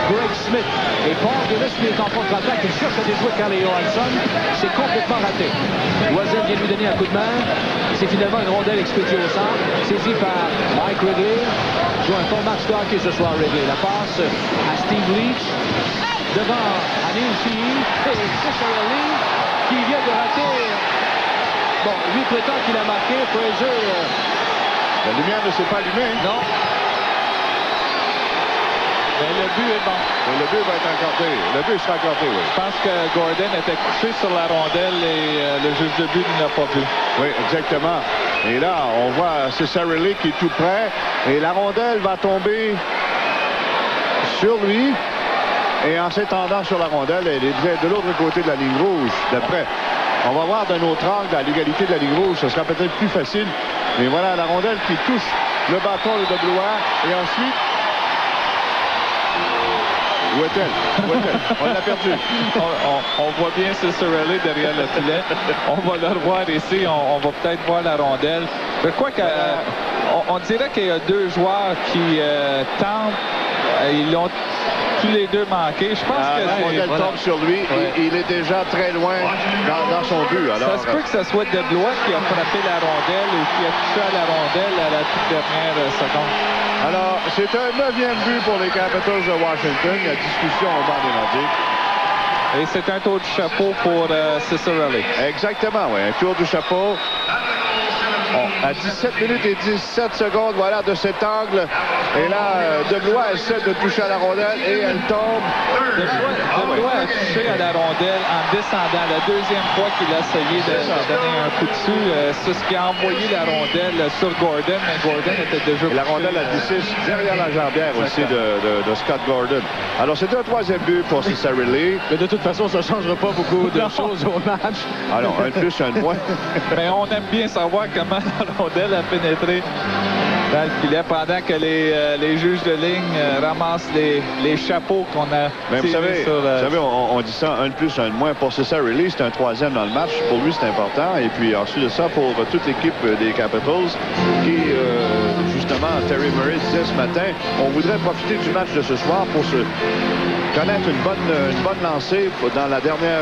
Greg Smith. Et Paul Gillis qui est en contre-attaque. Il cherche à déjouer Calle Johansson. C'est complètement raté. Loisel vient lui donner un coup de main. C'est finalement une rondelle expédiée au centre. Saisie par Mike Wrigley. Joue un bon match de hockey ce soir Wrigley. La passe à Steve Leach. Devant Anil Sheehy et Ciccarelli qui vient de rater. Bon, lui prétend qu'il a marqué. Fraser. La lumière ne s'est pas allumée. Non. Mais le but est bon. Et le but va être accordé. Le but sera accordé, oui. Je pense que Gordon était couché sur la rondelle et le juge de but ne l'a pas vu. Oui, exactement. Et là, on voit Ciccarelli qui est tout près. Et la rondelle va tomber sur lui. Et en s'étendant sur la rondelle, elle est de l'autre côté de la ligne rouge, d'après. On va voir d'un autre angle à l'égalité de la ligne rouge. Ce sera peut-être plus facile. Mais voilà la rondelle qui touche le bâton de Blois. Et ensuite... Où est-elle? Où est-elle? On l'a perdu. On voit bien Ciccarelli derrière le filet. On va le revoir ici. On va peut-être voir la rondelle. Je crois qu'on dirait qu'il y a 2 joueurs qui tentent. Ils l'ont tous les deux manqué. Je pense que la rondelle tombe sur lui. Ouais. Il est déjà très loin dans son but. Alors, ça se peut que ce soit De Blois qui a frappé la rondelle ou qui a touché à la rondelle à la toute dernière seconde. Alors, c'est un 9e but pour les Capitals de Washington. Il y a discussion au banc des Nordiques. Et c'est un tour du chapeau pour Ciccarelli. Exactement, oui. Un tour du chapeau. À 17 minutes et 17 secondes, voilà, de cet angle. Et là, De Blois essaie de toucher à la rondelle et elle tombe. De Blois a touché à la rondelle en descendant. La 2e fois qu'il a essayé de donner un coup dessus. C'est ce qui a envoyé la rondelle sur Gordon, mais Gordon était déjà... Et la rondelle a 16 derrière la jambière aussi de Scott Gordon. Alors, c'est un 3e but pour Ciccarelli. Mais de toute façon, ça ne changera pas beaucoup de choses au match. Alors, un plus, un de moins. Mais on aime bien savoir comment la rondelle a pénétré dans le filet pendant que les juges de ligne ramassent les chapeaux qu'on a. Mais vous savez, on dit ça, un de plus, un de moins. Pour Ciccarelli, c'est un 3e dans le match. Pour lui, c'est important. Et puis ensuite de ça, pour toute l'équipe des Capitals, qui, justement, Terry Murray disait ce matin, on voudrait profiter du match de ce soir pour se connaître une bonne lancée dans la dernière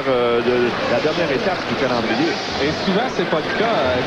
étape du calendrier. Et souvent, c'est pas le cas.